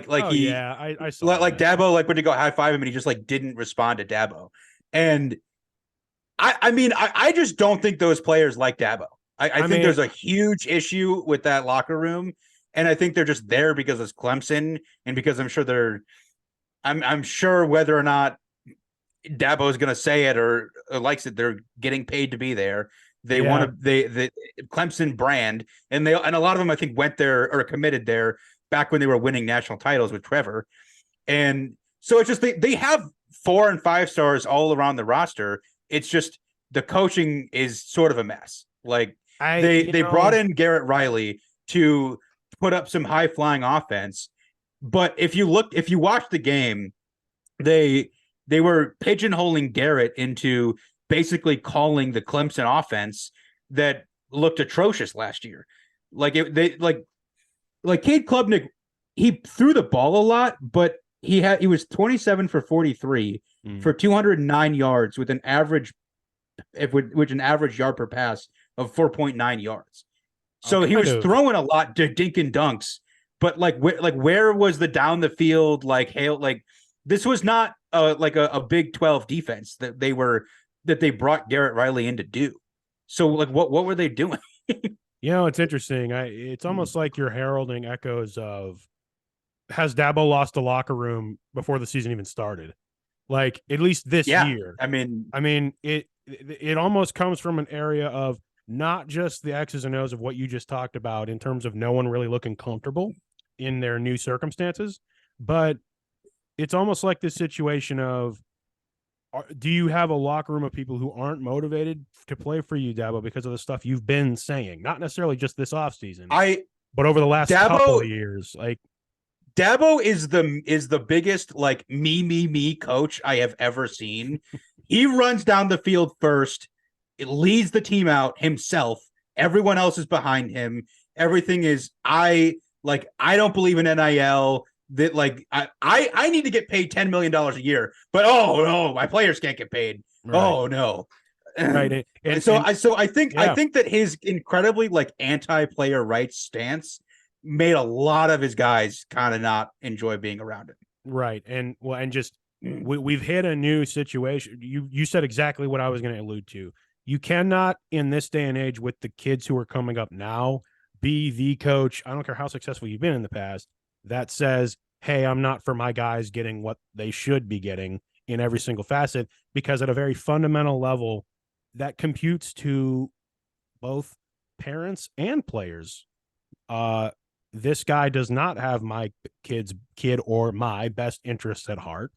saw
like
that.
Dabo went to go high five him and he just like didn't respond to Dabo. And I just don't think those players like Dabo. I think there's a huge issue with that locker room, and I think they're just there because it's Clemson, and because I'm sure whether or not Dabo is going to say it or likes it, they're getting paid to be there. They want to the Clemson brand, and a lot of them I think went there or committed there back when they were winning national titles with Trevor, and so it's just they have 4 and 5 stars all around the roster. It's just the coaching is sort of a mess. Like they brought in Garrett Riley to put up some high flying offense, but if you watch the game, they were pigeonholing Garrett into basically calling the Clemson offense that looked atrocious last year. Like Cade Klubnik, he threw the ball a lot, but he was 27 for 43 for 209 yards with an average yard per pass of 4.9 yards. So he was throwing a lot to dink and dunks, but where was the down the field this was not a Big 12 defense that they brought Garrett Riley in to do. So what were they doing?
It's interesting. It's almost like you're heralding echoes of, has Dabo lost the locker room before the season even started? Like, at least this year. I mean, it almost comes from an area of not just the X's and O's of what you just talked about in terms of no one really looking comfortable in their new circumstances, but it's almost like this situation of, do you have a locker room of people who aren't motivated to play for you, Dabo, because of the stuff you've been saying? Not necessarily just this offseason, but over the last couple of years. Like,
Dabo is the biggest me coach I have ever seen. He runs down the field first, it leads the team out himself. Everyone else is behind him. Everything is I don't believe in NIL. That I need to get paid $10 million a year, but oh no, my players can't get paid. Right. Oh no.
Right.
I think that his incredibly anti-player rights stance made a lot of his guys kind of not enjoy being around it.
Right. And we've hit a new situation. You said exactly what I was going to allude to. You cannot, in this day and age, with the kids who are coming up now, be the coach. I don't care how successful you've been in the past, that says, hey, I'm not for my guys getting what they should be getting in every single facet, because at a very fundamental level, that computes to both parents and players. This guy does not have my kid or my best interests at heart.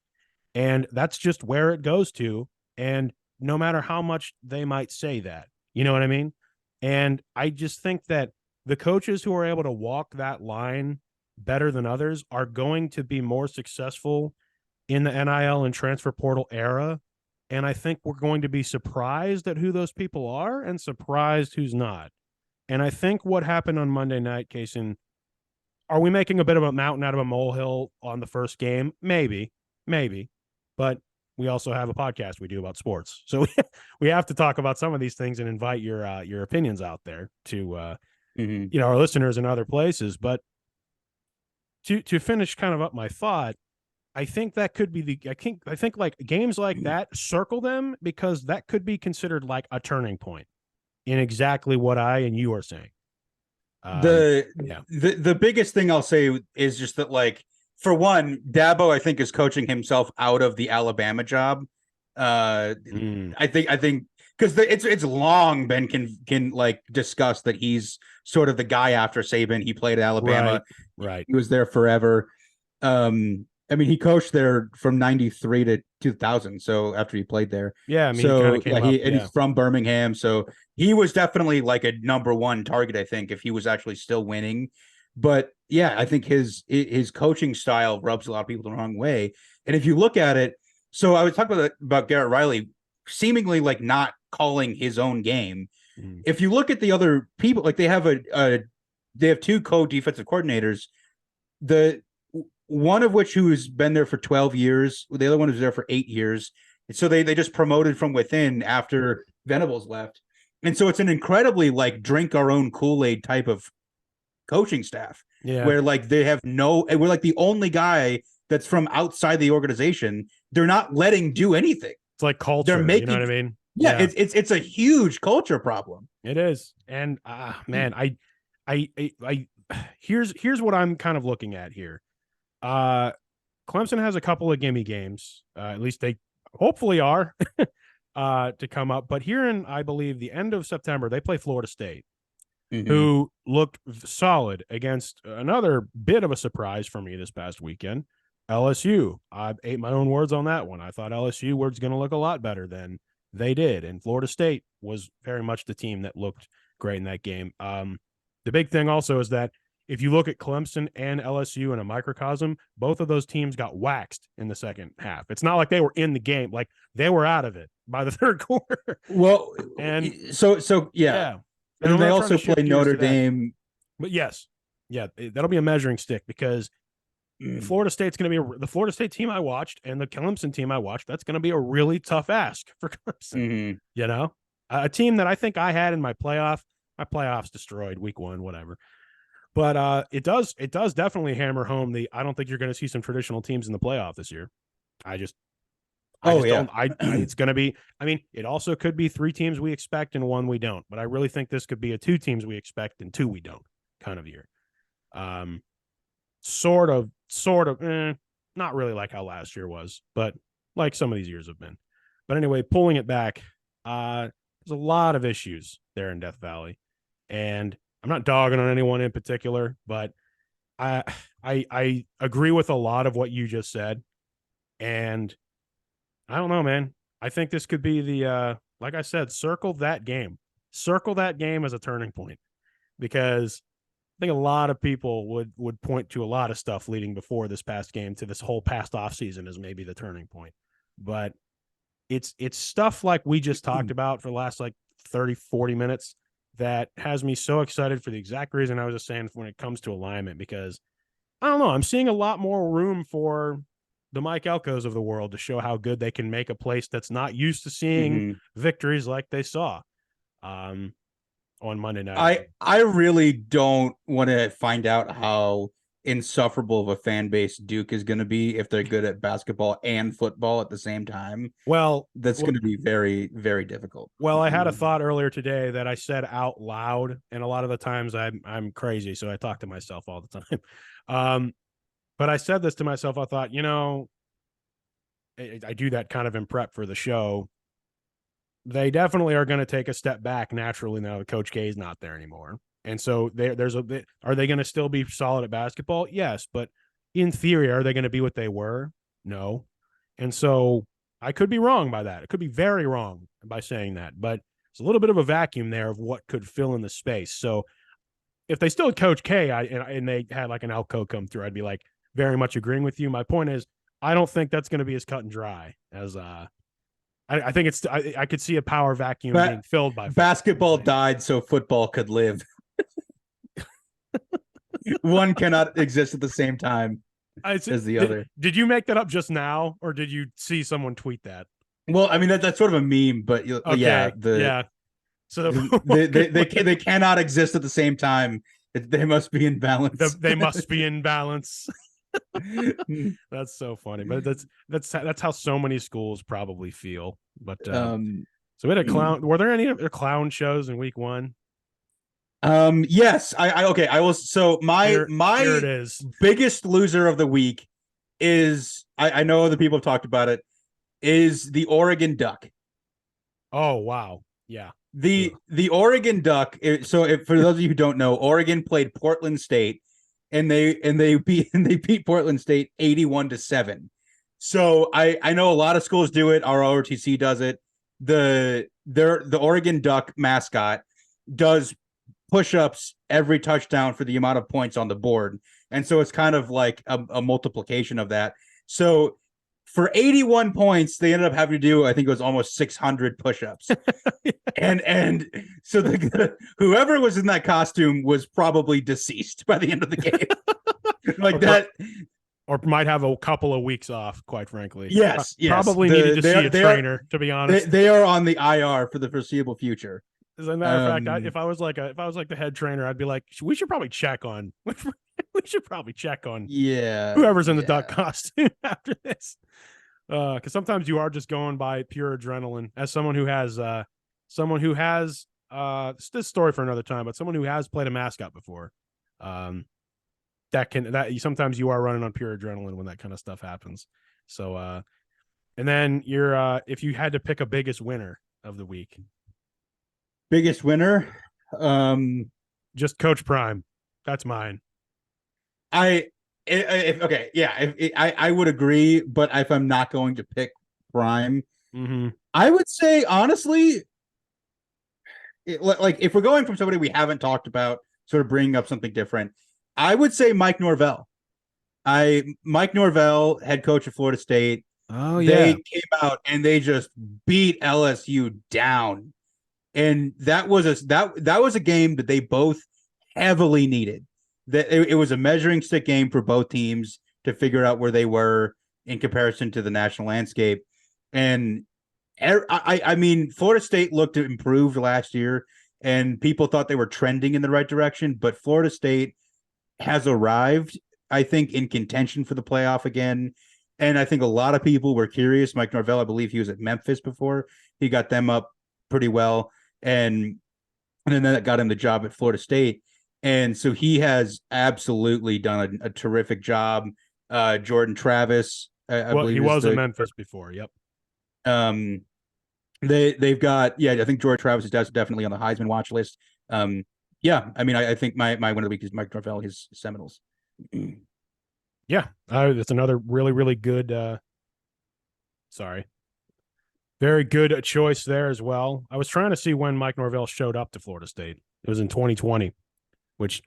And that's just where it goes to. And no matter how much they might say that, you know what I mean? And I just think that the coaches who are able to walk that line better than others are going to be more successful in the NIL and transfer portal era. And I think we're going to be surprised at who those people are and surprised who's not. And I think what happened on Monday night, Casen, are we making a bit of a mountain out of a molehill on the first game? Maybe. But we also have a podcast we do about sports. So we have to talk about some of these things and invite your opinions out there to our listeners in other places. But to finish kind of up my thought, I think that could be I think games like that, circle them, because that could be considered like a turning point in exactly what I and you are saying.
The biggest thing I'll say is just that, for one, Dabo, I think, is coaching himself out of the Alabama job. I think because it's long been discussed that he's sort of the guy after Saban. He played at Alabama,
right?
He was there forever. I mean, he coached there from 93 to 2000. So after he played there.
Yeah, I mean, he kind
So
of came
yeah,
up.
and
Yeah,
he's from Birmingham. So he was definitely like a number one target, I think, if he was actually still winning. But yeah, I think his coaching style rubs a lot of people the wrong way. And if you look at it, so I was talking about Garrett Riley seemingly like not calling his own game. If you look at the other people, like they have two co-defensive coordinators. The one of which who's been there for 12 years, the other one was there for 8 years. And so they just promoted from within after Venables left. And so it's an incredibly like drink our own Kool-Aid type of coaching staff
yeah.
where like they have we're like the only guy that's from outside the organization. They're not letting do anything.
It's like culture.
They're making,
you know what I mean?
yeah. It's a huge culture problem.
It is. And man, I here's what I'm kind of looking at here. Clemson has a couple of gimme games. At least they hopefully are to come up. But here in, I believe, the end of September, they play Florida State, who looked solid against another bit of a surprise for me this past weekend. LSU. I ate my own words on that one. I thought LSU was going to look a lot better than they did. And Florida State was very much the team that looked great in that game. The big thing also is that if you look at Clemson and LSU in a microcosm, both of those teams got waxed in the second half. It's not like they were in the game, like they were out of it by the third quarter.
Well,
and
so yeah. And then they also play Notre Dame.
But yes, yeah, that'll be a measuring stick because Florida State's going to be the Florida State team I watched and the Clemson team I watched. That's going to be a really tough ask for Clemson. You know, a team that I think I had in my playoff. My playoffs destroyed week one, whatever. But it does definitely hammer home I don't think you're going to see some traditional teams in the playoff this year. It's going to be, I mean, it also could be 3 teams we expect and 1 we don't, but I really think this could be a 2 teams we expect and 2 we don't kind of year. Sort of, not really like how last year was, but like some of these years have been. But anyway, pulling it back, there's a lot of issues there in Death Valley, and I'm not dogging on anyone in particular, but I agree with a lot of what you just said. And I don't know, man. I think this could be the like I said, circle that game as a turning point, because I think a lot of people would point to a lot of stuff leading before this past game to this whole past off season as maybe the turning point. But it's stuff like we just talked about for the last like 30, 40 minutes that has me so excited for the exact reason I was just saying when it comes to alignment, because I don't know, I'm seeing a lot more room for the Mike Elkos of the world to show how good they can make a place that's not used to seeing victories like they saw on Monday night.
I really don't want to find out how insufferable of a fan base Duke is going to be if they're good at basketball and football at the same time.
Well,
that's going to be very, very difficult.
Well, I had a thought earlier today that I said out loud, and a lot of the times I'm crazy, so I talk to myself all the time. But I said this to myself. I thought, I do that kind of in prep for the show. They definitely are going to take a step back naturally now that Coach K is not there anymore. And so there's a bit, are they going to still be solid at basketball? Yes. But in theory, are they going to be what they were? No. And so I could be wrong by that. It could be very wrong by saying that, but it's a little bit of a vacuum there of what could fill in the space. So if they still had Coach K and they had like an Elko come through, I'd be like very much agreeing with you. My point is, I don't think that's going to be as cut and dry as I think it's. I could see a power vacuum being filled by
basketball died so football could live. One cannot exist at the same time as the other.
Did you make that up just now, or did you see someone tweet that?
Well, I mean that's sort of a meme, but okay. yeah. So they cannot exist at the same time. They must be in balance.
They must be in balance. That's so funny, but that's how so many schools probably feel. But so we had a clown. Were there any other clown shows in week one?
Yes, I was. So my
here it is.
Biggest loser of the week is I know other people have talked about it, is the Oregon Duck.
Oh wow, yeah.
The Oregon Duck. So for those of you who don't know, Oregon played Portland State and they beat Portland State 81-7. So I know a lot of schools do it. Our ORTC does it. The Oregon Duck mascot does push-ups every touchdown for the amount of points on the board, and so it's kind of like a multiplication of that. So for 81 points, they ended up having to do, I think it was almost 600 push-ups. and so whoever was in that costume was probably deceased by the end of the game. Like that.
Or might have a couple of weeks off, quite frankly.
Yes.
Probably needed to see a trainer, to be honest.
They are on the IR for the foreseeable future.
As a matter of fact, if I was like the head trainer, I'd be like, we should probably check on whoever's in the duck costume after this. Because sometimes you are just going by pure adrenaline. As someone who has this story for another time, but someone who has played a mascot before, that sometimes you are running on pure adrenaline when that kind of stuff happens. So and then you're if you had to pick a biggest winner of the week.
Biggest winner?
Just Coach Prime. That's mine.
I would agree, but if I'm not going to pick Prime, I would say honestly, like if we're going from somebody we haven't talked about, sort of bringing up something different, I would say Mike Norvell. Mike Norvell, head coach of Florida State.
Oh yeah,
they came out and they just beat LSU down, and that was a game that they both heavily needed. That it was a measuring stick game for both teams to figure out where they were in comparison to the national landscape. And I mean, Florida State looked improved last year, and people thought they were trending in the right direction. But Florida State has arrived, I think, in contention for the playoff again. And I think a lot of people were curious. Mike Norvell, I believe he was at Memphis before. He got them up pretty well. And then that got him the job at Florida State. And so he has absolutely done a terrific job. Jordan Travis, I believe
he was at Memphis before. Yep.
They've got, I think Jordan Travis is definitely on the Heisman watch list. Yeah, I mean, I think my win of the week is Mike Norvell, his Seminoles.
Yeah, that's another really, really good. Very good choice there as well. I was trying to see when Mike Norvell showed up to Florida State. It was in 2020, which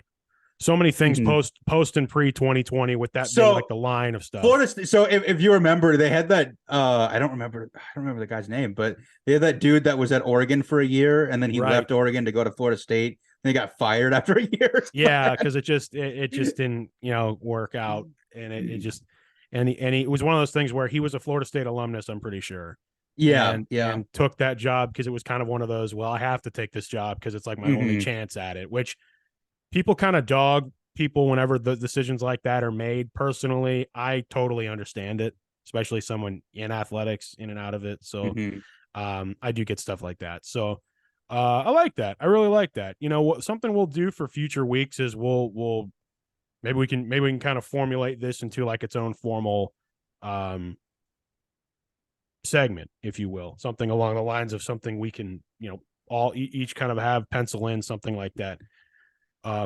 so many things post and pre 2020 with that being like the line of stuff.
Florida State. So if you remember, they had that. I don't remember the guy's name, but they had that dude that was at Oregon for a year, and then he left Oregon to go to Florida State. And he got fired after a year.
Yeah, because it just didn't work out, and it was one of those things where he was a Florida State alumnus, I'm pretty sure. And took that job because it was kind of one of those, well, I have to take this job because it's like my only chance at it, which people kind of dog people whenever the decisions like that are made. Personally, I totally understand it, especially someone in athletics, in and out of it. So I do get stuff like that. So I like that. I really like that. Something we'll do for future weeks is we'll maybe we can kind of formulate this into like its own formal segment, if you will, something along the lines of something we can, each kind of have pencil in something like that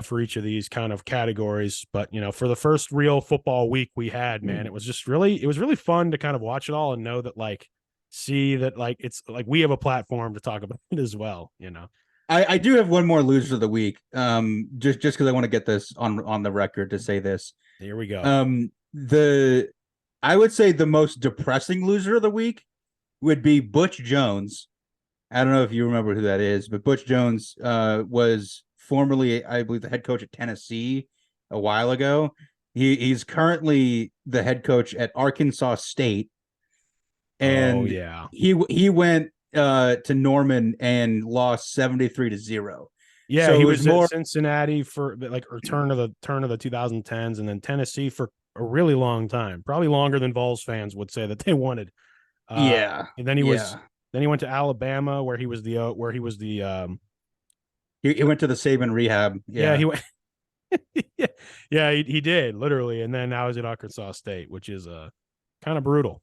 for each of these kind of categories. But, for the first real football week we had, man, it was really fun to kind of watch it all and know that see that it's like we have a platform to talk about it as well.
I do have one more loser of the week. Just because I want to get this on the record to say this.
Here we go.
I would say the most depressing loser of the week would be Butch Jones. I don't know if you remember who that is, but Butch Jones was formerly, I believe, the head coach at Tennessee a while ago. He's currently the head coach at Arkansas State. And he went to Norman and lost 73-0.
Yeah, so he was at Cincinnati for turn of the 2010s, and then Tennessee for a really long time, probably longer than Vols fans would say that they wanted. And then he went to Alabama where he was the
he went to the Saban rehab.
Yeah, he went. He did literally, and then now he's at Arkansas State, which is kind of brutal.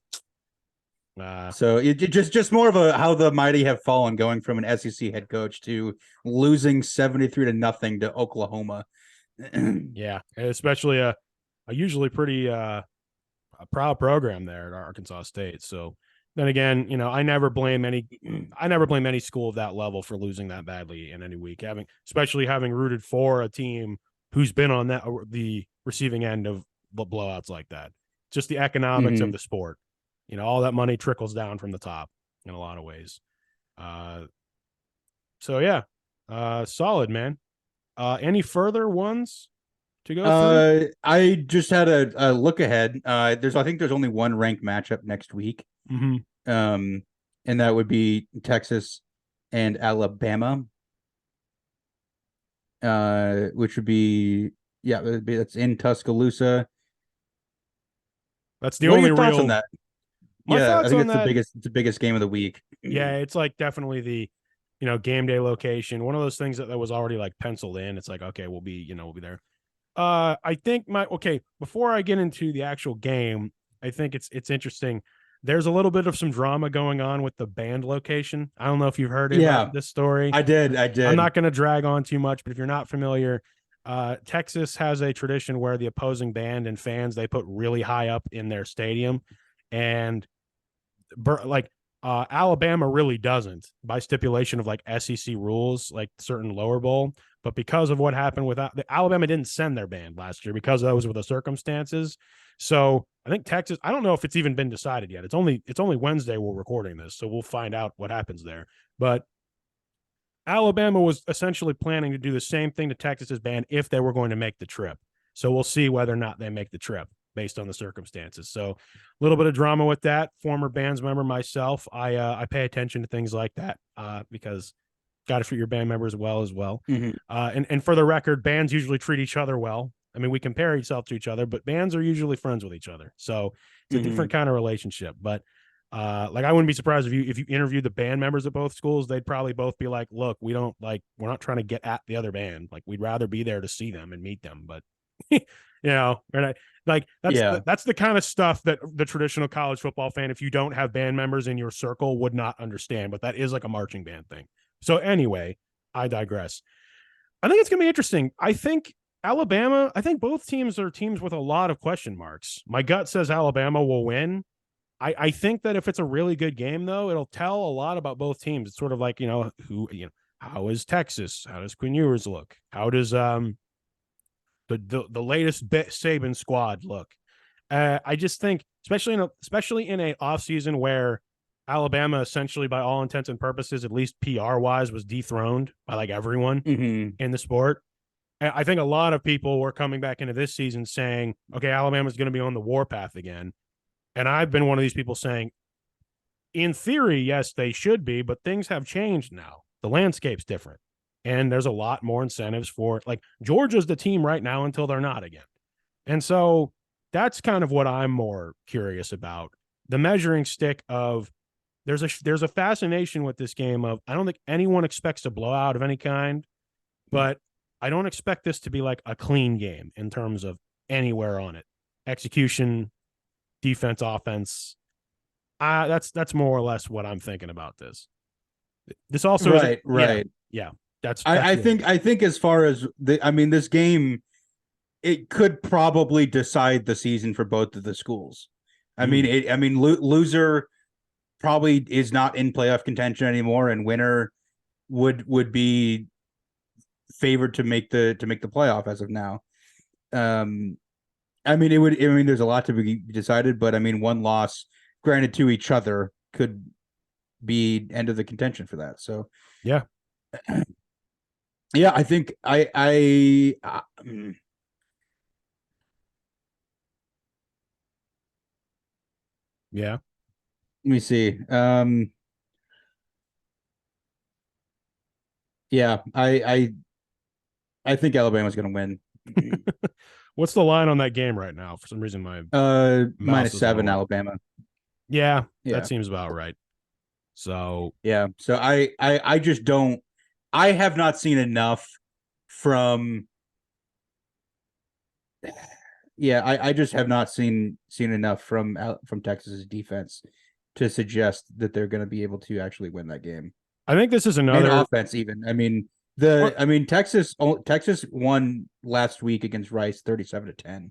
So it just more of how the mighty have fallen, going from an SEC head coach to losing 73-0 to Oklahoma.
Yeah, especially a usually pretty a proud program there at Arkansas State. So then again, I never blame any school of that level for losing that badly in any week, especially having rooted for a team who's been on the receiving end of blowouts like that. Just the economics of the sport. All that money trickles down from the top in a lot of ways. So yeah, solid, man. Any further ones to go through?
I just had a look ahead. I think there's only one ranked matchup next week.
Mm-hmm.
And that would be Texas and Alabama. Which would be that's in Tuscaloosa.
That's the
What are
only
your thoughts
real.
on that?
My
Yeah, I
thoughts
think
on
that's
that.
the biggest game of the week.
Yeah, it's like definitely the game day location. One of those things that was already like penciled in. It's like, okay, we'll be there. I think before I get into the actual game, I think it's interesting. There's a little bit of some drama going on with the band location. I don't know if you've heard about this story.
I did.
I'm not going to drag on too much, but if you're not familiar, Texas has a tradition where the opposing band and fans, they put really high up in their stadium, and Alabama really doesn't, by stipulation of like SEC rules, like certain lower bowl. But because of what happened with Alabama didn't send their band last year because those were the circumstances. So I think Texas, I don't know if it's even been decided yet. It's only Wednesday we're recording this, so we'll find out what happens there. But Alabama was essentially planning to do the same thing to Texas's band if they were going to make the trip. So we'll see whether or not they make the trip based on the circumstances. So a little bit of drama with that. Former bands member myself, I pay attention to things like that because got to treat your band members well as well.
Mm-hmm.
And for the record, bands usually treat each other well. I mean, we compare ourselves to each other, but bands are usually friends with each other. So it's a different kind of relationship. But like I wouldn't be surprised if you interviewed the band members at both schools, they'd probably both be like, look, we're not trying to get at the other band. Like we'd rather be there to see them and meet them. But and that's the kind of stuff that the traditional college football fan, if you don't have band members in your circle, would not understand. But that is like a marching band thing. So anyway, I digress. I think it's going to be interesting. I think both teams are teams with a lot of question marks. My gut says Alabama will win. I think that if it's a really good game, though, it'll tell a lot about both teams. It's sort of like, how is Texas? How does Quinn Ewers look? How does the latest Saban squad look? I just think, especially in a offseason where Alabama essentially, by all intents and purposes, at least PR wise, was dethroned by like everyone in the sport. I think a lot of people were coming back into this season saying, okay, Alabama's going to be on the warpath again. And I've been one of these people saying, in theory, yes, they should be, but things have changed now. The landscape's different. And there's a lot more incentives for it. Like Georgia's the team right now until they're not again. And so that's kind of what I'm more curious about. The measuring stick of there's a fascination with this game of I don't think anyone expects a blowout of any kind, but I don't expect this to be like a clean game in terms of anywhere on it. Execution, defense, offense. That's more or less what I'm thinking about this. This also
right.
Yeah. That's
I think as far as this game, it could probably decide the season for both of the schools. Loser probably is not in playoff contention anymore, and winner would be favored to make the playoff as of now. There's a lot to be decided, but one loss granted to each other could be end of the contention for that. So
yeah.
Yeah, I think
yeah.
Let me see. Yeah, I think Alabama's going to win.
What's the line on that game right now? For some reason, my
-7 Alabama.
Yeah, that seems about right. So
yeah, so I just don't. I have not seen enough from. Yeah, I just have not seen enough from Texas's defense to suggest that they're going to be able to actually win that game.
I think this is another
offense. Even I mean, Texas won last week against Rice 37-10,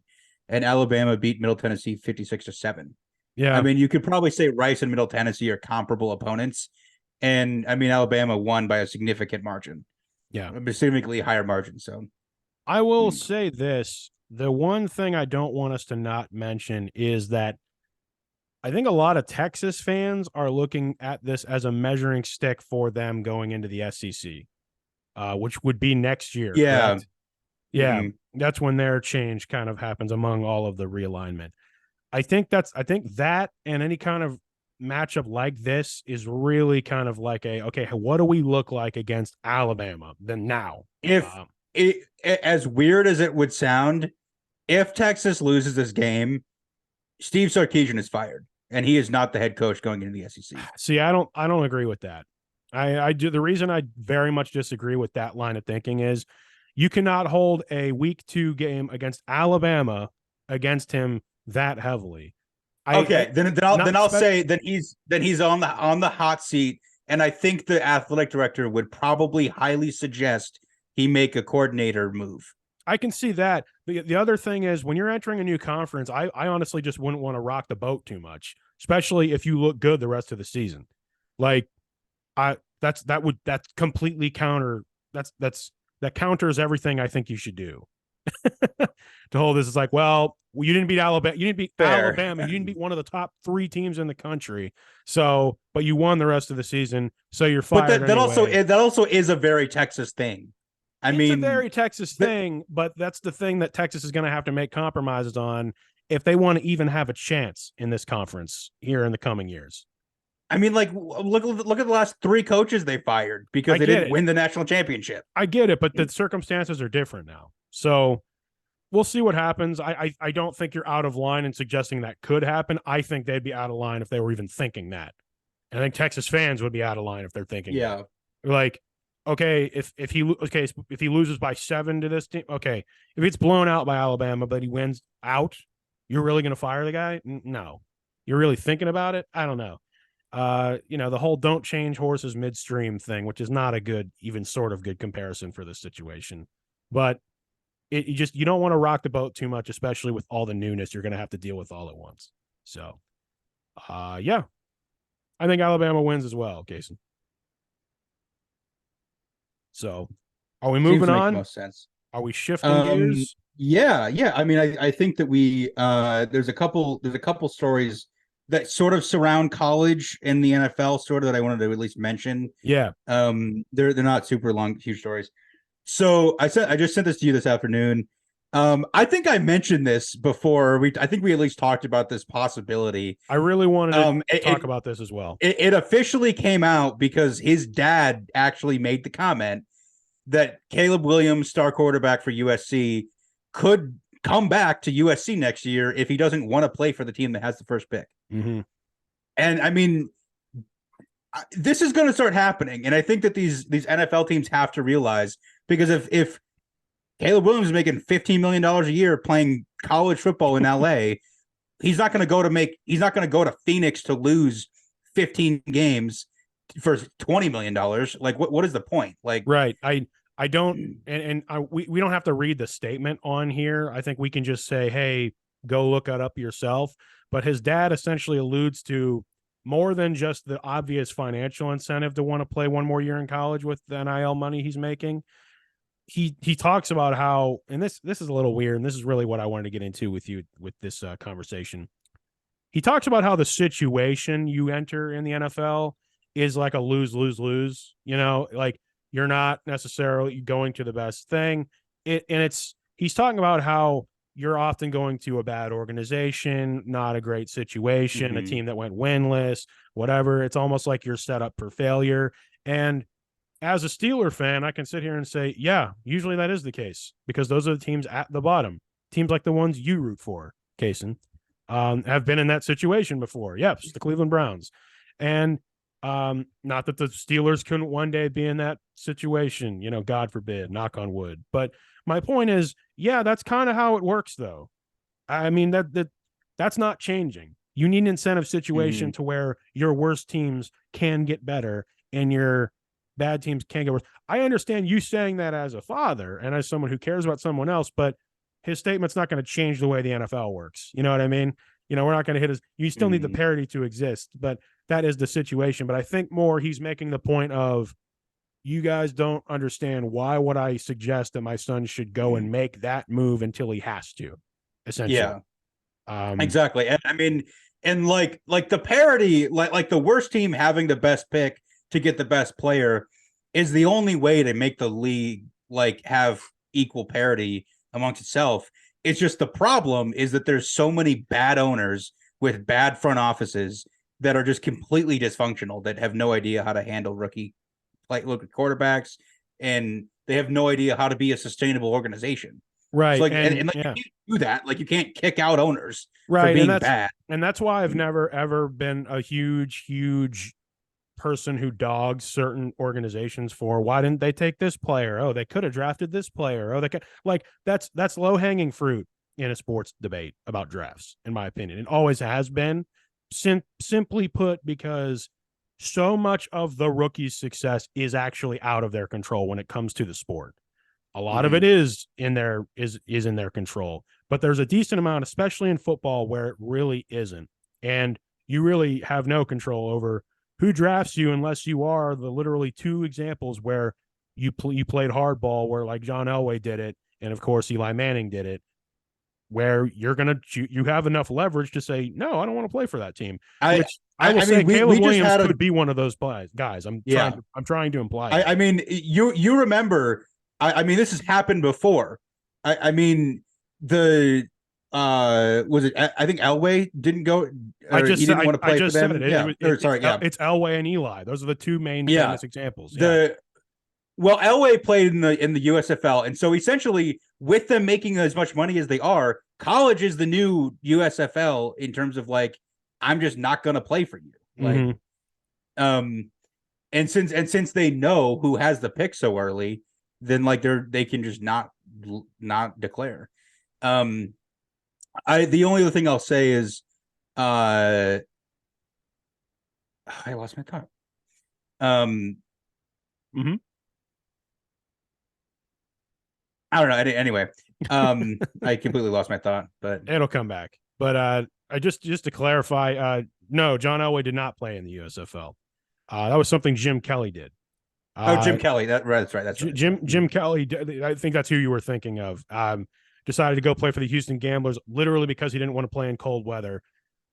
and Alabama beat Middle Tennessee 56-7.
Yeah.
I mean, you could probably say Rice and Middle Tennessee are comparable opponents, and I mean, Alabama won by a significant margin.
Yeah.
A significantly higher margin. So
I will say this. The one thing I don't want us to not mention is that I think a lot of Texas fans are looking at this as a measuring stick for them going into the SEC, which would be next year,
yeah.
correct? Yeah,
Mhm.
that's when their change kind of happens among all of the realignment. I think that and any kind of matchup like this is really kind of like okay, what do we look like against Alabama than now?
If as weird as it would sound, if Texas loses this game, Steve Sarkisian is fired, and he is not the head coach going into the SEC.
See, I don't agree with that. I do. The reason I very much disagree with that line of thinking is you cannot hold a week 2 game against Alabama against him that heavily.
Then I'll say he's on the hot seat, and I think the athletic director would probably highly suggest he make a coordinator move.
I can see that. The other thing is when you're entering a new conference, I honestly just wouldn't want to rock the boat too much, especially if you look good the rest of the season. Like that's completely that counters everything I think you should do. To hold this is like, well, you didn't beat Alabama, you didn't beat one of the top 3 teams in the country. So, but you won the rest of the season, so you're fired.
But that also is a very Texas thing.
It's a very Texas thing, but that's the thing that Texas is going to have to make compromises on if they want to even have a chance in this conference here in the coming years.
I mean, like, look at the last 3 coaches they fired because they didn't win the national championship.
I get it, but the circumstances are different now. So we'll see what happens. I don't think you're out of line in suggesting that could happen. I think they'd be out of line if they were even thinking that. And I think Texas fans would be out of line if they're thinking that. Like, okay, if he loses by 7 to this team, okay, if it's blown out by Alabama, but he wins out, you're really going to fire the guy? No. You're really thinking about it? I don't know. The whole don't change horses midstream thing, which is not a good, even sort of good comparison for this situation. But you don't want to rock the boat too much, especially with all the newness you're going to have to deal with all at once. So, yeah, I think Alabama wins as well, Casen. So, are we moving on?
Most sense.
Are we shifting gears?
Yeah. I mean, I think that we there's a couple stories that sort of surround college and the NFL, sort of, that I wanted to at least mention.
Yeah.
They're not super long, huge stories. So I just sent this to you this afternoon. I think I mentioned this before. I think we at least talked about this possibility.
I really wanted to talk about this as well.
It officially came out because his dad actually made the comment that Caleb Williams, star quarterback for USC, could come back to USC next year if he doesn't want to play for the team that has the first pick.
Mm-hmm.
And I mean, this is going to start happening. And I think that these NFL teams have to realize, because if Caleb Williams is making $15 million a year playing college football in LA, he's not going to go to Phoenix to lose 15 games for $20 million. Like, what is the point? Like,
right. I don't, we don't have to read the statement on here. I think we can just say, hey, go look it up yourself. But his dad essentially alludes to more than just the obvious financial incentive to want to play one more year in college with the NIL money he's making. He talks about how, and this is a little weird, and this is really what I wanted to get into with you with this conversation. He talks about how the situation you enter in the NFL is like a lose. Like, you're not necessarily going to the best thing. He's talking about how you're often going to a bad organization, not a great situation, a team that went winless, whatever. It's almost like you're set up for failure. And as a Steeler fan, I can sit here and say, yeah, usually that is the case, because those are the teams at the bottom. Teams like the ones you root for, Casen, have been in that situation before. Yes, the Cleveland Browns. And not that the Steelers couldn't one day be in that situation, God forbid, knock on wood. But my point is, yeah, that's kind of how it works, though. I mean, that's not changing. You need an incentive situation to where your worst teams can get better, and your bad teams can get worse. I understand you saying that as a father and as someone who cares about someone else, but his statement's not going to change the way the NFL works. You know what I mean? We're not going to hit his. You still need the parity to exist, but that is the situation. But I think more he's making the point of, you guys don't understand why would I suggest that my son should go and make that move until he has to, essentially.
Yeah, exactly. And I mean, and like the parity, like the worst team having the best pick to get the best player is the only way to make the league like have equal parity amongst itself. It's just the problem is that there's so many bad owners with bad front offices that are just completely dysfunctional, that have no idea how to handle rookie look at quarterbacks, and they have no idea how to be a sustainable organization.
Right.
So like, and like, you can't do that. Like, you can't kick out owners
right.
for being
and
bad.
And that's why I've never, ever been a huge person who dogs certain organizations for, why didn't they take this player? Oh, they could have drafted this player. Oh, they could, like, that's low hanging fruit in a sports debate about drafts, in my opinion. It always has been, simply put, because so much of the rookie's success is actually out of their control when it comes to the sport. A lot of it is in their control, but there's a decent amount, especially in football, where it really isn't. And you really have no control over who drafts you unless you are the literally two examples where you played hardball, where like John Elway did it, and of course Eli Manning did it, where you have enough leverage to say, no, I don't want to play for that team. I will say Caleb Williams could be one of those guys. I'm trying to imply.
I mean, you remember, I mean, this has happened before. I mean, the was it? I think Elway didn't go. He didn't want to play for them.
It's Elway and Eli. Those are the two main famous examples.
Well, Elway played in the USFL, and so essentially, with them making as much money as they are, college is the new USFL in terms of like, I'm just not going to play for you. Like, and since they know who has the pick so early, then like they can just not declare. The only other thing I'll say is, I lost my thought. I don't know. Anyway, I completely lost my thought, but
it'll come back. But I just to clarify, no, John Elway did not play in the USFL. That was something Jim Kelly did.
Jim Kelly. That's right. That's right.
Jim Kelly. I think that's who you were thinking of. Decided to go play for the Houston Gamblers, literally because he didn't want to play in cold weather.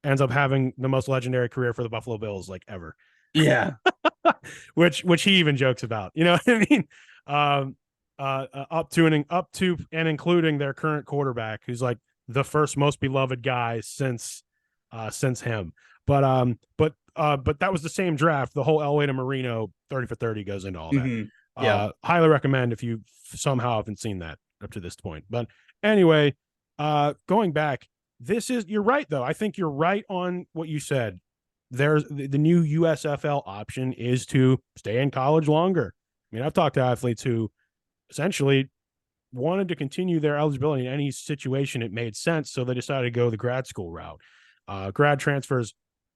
Ends up having the most legendary career for the Buffalo Bills, like, ever.
Yeah.
which he even jokes about. You know what I mean? Up to and including their current quarterback, who's like the first most beloved guy since him. But that was the same draft. The whole Elway to Marino 30 for 30 goes into all that. Highly recommend if you somehow haven't seen that up to this point. But anyway, going back, you're right though. I think you're right on what you said. There's the new USFL option is to stay in college longer. I mean, I've talked to athletes who essentially wanted to continue their eligibility in any situation it made sense, so they decided to go the grad school route. Grad transfers,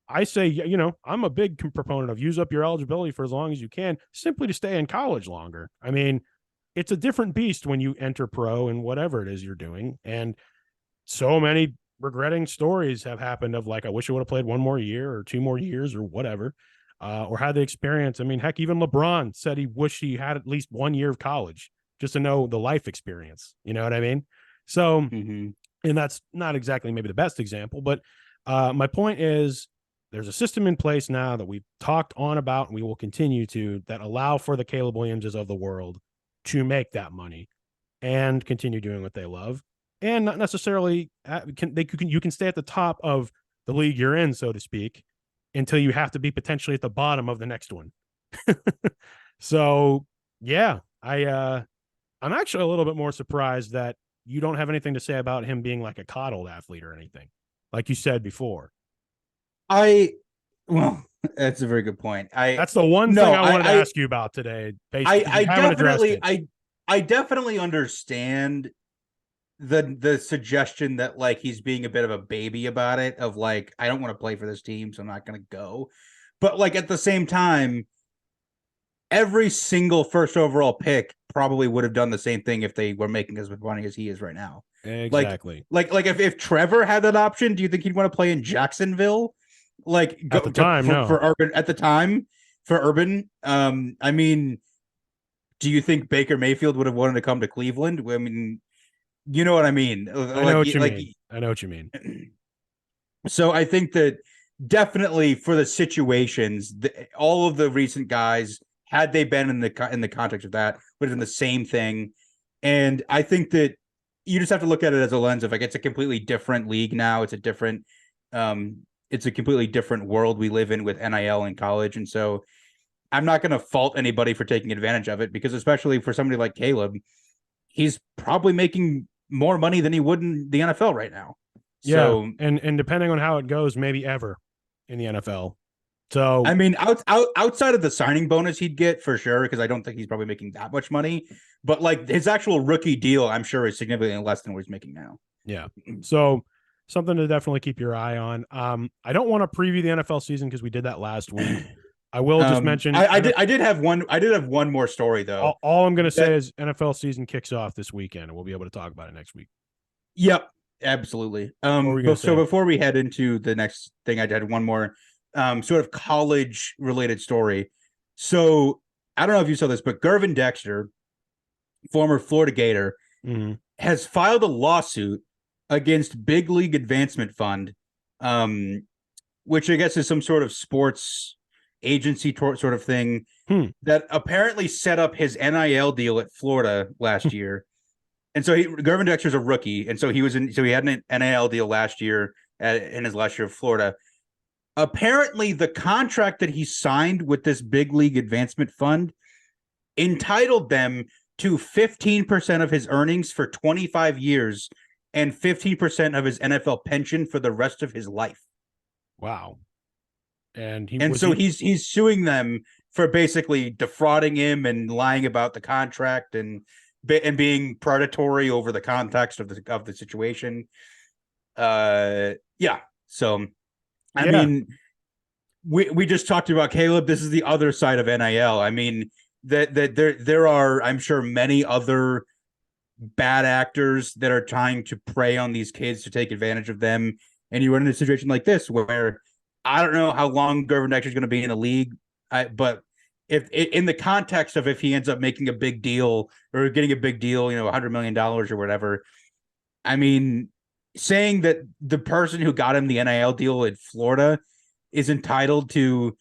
I say, I'm a big proponent of use up your eligibility for as long as you can, simply to stay in college longer. I mean, it's a different beast when you enter pro and whatever it is you're doing. And so many regretting stories have happened of like, I wish I would have played one more year or 2 more years or whatever, or had the experience. I mean, heck, even LeBron said he wished he had at least 1 year of college just to know the life experience. You know what I mean? So, and that's not exactly maybe the best example, but my point is there's a system in place now that we've talked on about, and we will continue to, that allow for the Caleb Williamses of the world to make that money and continue doing what they love, and not necessarily you can stay at the top of the league you're in, so to speak, until you have to be potentially at the bottom of the next one. So yeah, I'm actually a little bit more surprised that you don't have anything to say about him being like a coddled athlete or anything, like you said before.
Well, that's a very good point.
That's the one thing I wanted to ask you about today.
I definitely understand the suggestion that like he's being a bit of a baby about it, of like, I don't want to play for this team, so I'm not going to go. But like at the same time, every single first overall pick probably would have done the same thing if they were making as much money as he is right now.
Exactly.
Like if Trevor had that option, do you think he'd want to play in Jacksonville? Like
At the time, no.
For Urban at the time for Urban. I mean, do you think Baker Mayfield would have wanted to come to Cleveland? I mean, you know what I mean?
I know what you mean. I know what you mean.
So I think that definitely for the situations, all of the recent guys, had they been in the context of that, would have done the same thing. And I think that you just have to look at it as a lens of like it's a completely different league now. It's a completely different world we live in with NIL in college. And so I'm not going to fault anybody for taking advantage of it, because especially for somebody like Caleb, he's probably making more money than he would in the NFL right now.
Yeah,
so,
and depending on how it goes, maybe ever in the NFL. So
I mean, outside of the signing bonus he'd get for sure, because I don't think he's probably making that much money. But like his actual rookie deal, I'm sure is significantly less than what he's making now.
Yeah. So something to definitely keep your eye on. I don't want to preview the NFL season because we did that last week. I will just mention
I did have one more story though.
All I'm going to say is NFL season kicks off this weekend, and we'll be able to talk about it next week.
Yep, absolutely. So before we head into the next thing, I had one more sort of college related story. So I don't know if you saw this, but Gervin Dexter, former Florida Gator, has filed a lawsuit against Big League Advancement Fund, which I guess is some sort of sports agency sort of thing that apparently set up his NIL deal at Florida last year. And so Gervin Dexter's a rookie, and so he had an NIL deal last year in his last year of Florida. Apparently, the contract that he signed with this Big League Advancement Fund entitled them to 15% of his earnings for 25 years and 15% of his NFL pension for the rest of his life.
Wow. And
he's suing them for basically defrauding him and lying about the contract and being predatory over the context of the situation. Yeah. So I mean, we just talked about Caleb. This is the other side of NIL. I mean, that there are, I'm sure, many other bad actors that are trying to prey on these kids to take advantage of them. And you run into a situation like this where I don't know how long Gervin Dexter is going to be in the league, but if in the context of if he ends up making a big deal or getting a big deal, $100 million or whatever, I mean, saying that the person who got him the NIL deal in Florida is entitled to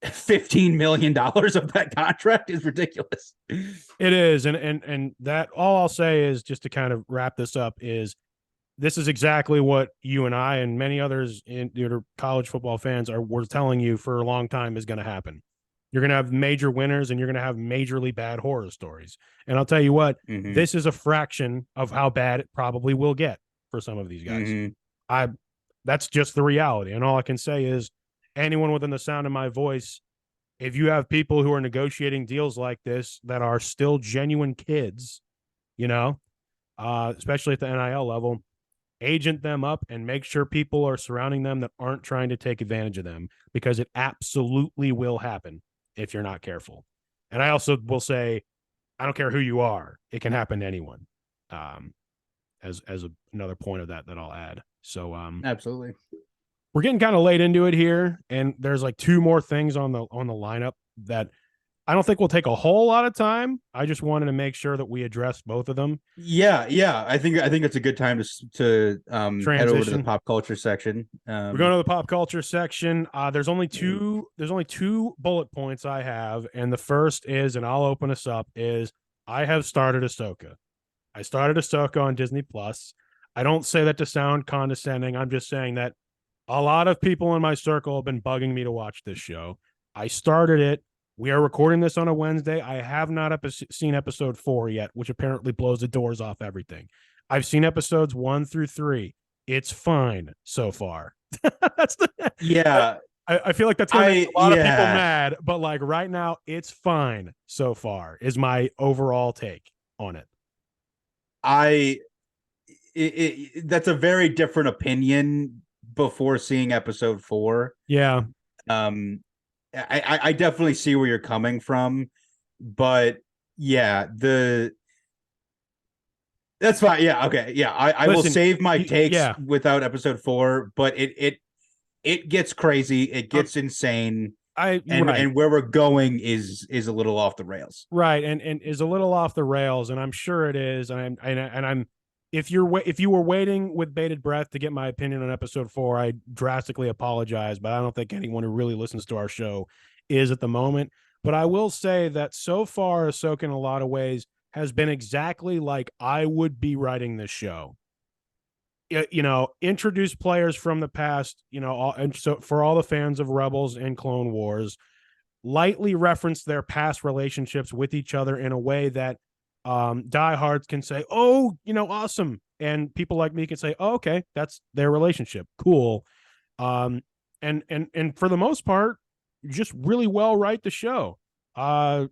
$15 million of that contract is ridiculous.
It is. And that all I'll say is, just to kind of wrap this up, is this is exactly what you and I and many others in college football fans were telling you for a long time is going to happen. You're going to have major winners and you're going to have majorly bad horror stories. And I'll tell you what, this is a fraction of how bad it probably will get for some of these guys. That's just the reality. And all I can say is, anyone within the sound of my voice, if you have people who are negotiating deals like this that are still genuine kids, especially at the NIL level, agent them up and make sure people are surrounding them that aren't trying to take advantage of them, because it absolutely will happen if you're not careful. And I also will say, I don't care who you are, it can happen to anyone. As another point of that I'll add. So
absolutely.
We're getting kind of late into it here, and there's like two more things on the lineup that I don't think will take a whole lot of time. I just wanted to make sure that we address both of them.
Yeah. I think it's a good time to head over to the pop culture section.
We're going to the pop culture section. There's only two bullet points I have, and the first is, and I'll open us up, is I have started Ahsoka. I started Ahsoka on Disney Plus. I don't say that to sound condescending. I'm just saying that a lot of people in my circle have been bugging me to watch this show. I started it. We are recording this on a Wednesday. I have not seen episode 4 yet, which apparently blows the doors off everything. I've seen episodes 1 through 3. It's fine so far. I feel like that's going to make a lot of people mad, but like right now, it's fine so far is my overall take on it.
That's a very different opinion before seeing episode 4.
Yeah.
I definitely see where you're coming from. But yeah, that's fine. Yeah, okay. Yeah, I will
Listen,
save my takes
yeah,
without episode 4, but it gets crazy, it gets insane,
right.
and where we're going is a little off the rails.
Right, and is a little off the rails, and I'm sure it is. And I'm if you were waiting with bated breath to get my opinion on episode 4, I drastically apologize, but I don't think anyone who really listens to our show is at the moment. But I will say that so far, Ahsoka in a lot of ways has been exactly like I would be writing this show. Introduce players from the past, and so for all the fans of Rebels and Clone Wars, lightly reference their past relationships with each other in a way that diehards can say, "Oh, awesome," and people like me can say, "Oh, okay, that's their relationship, cool." Um, and for the most part, just really well write the show. I'm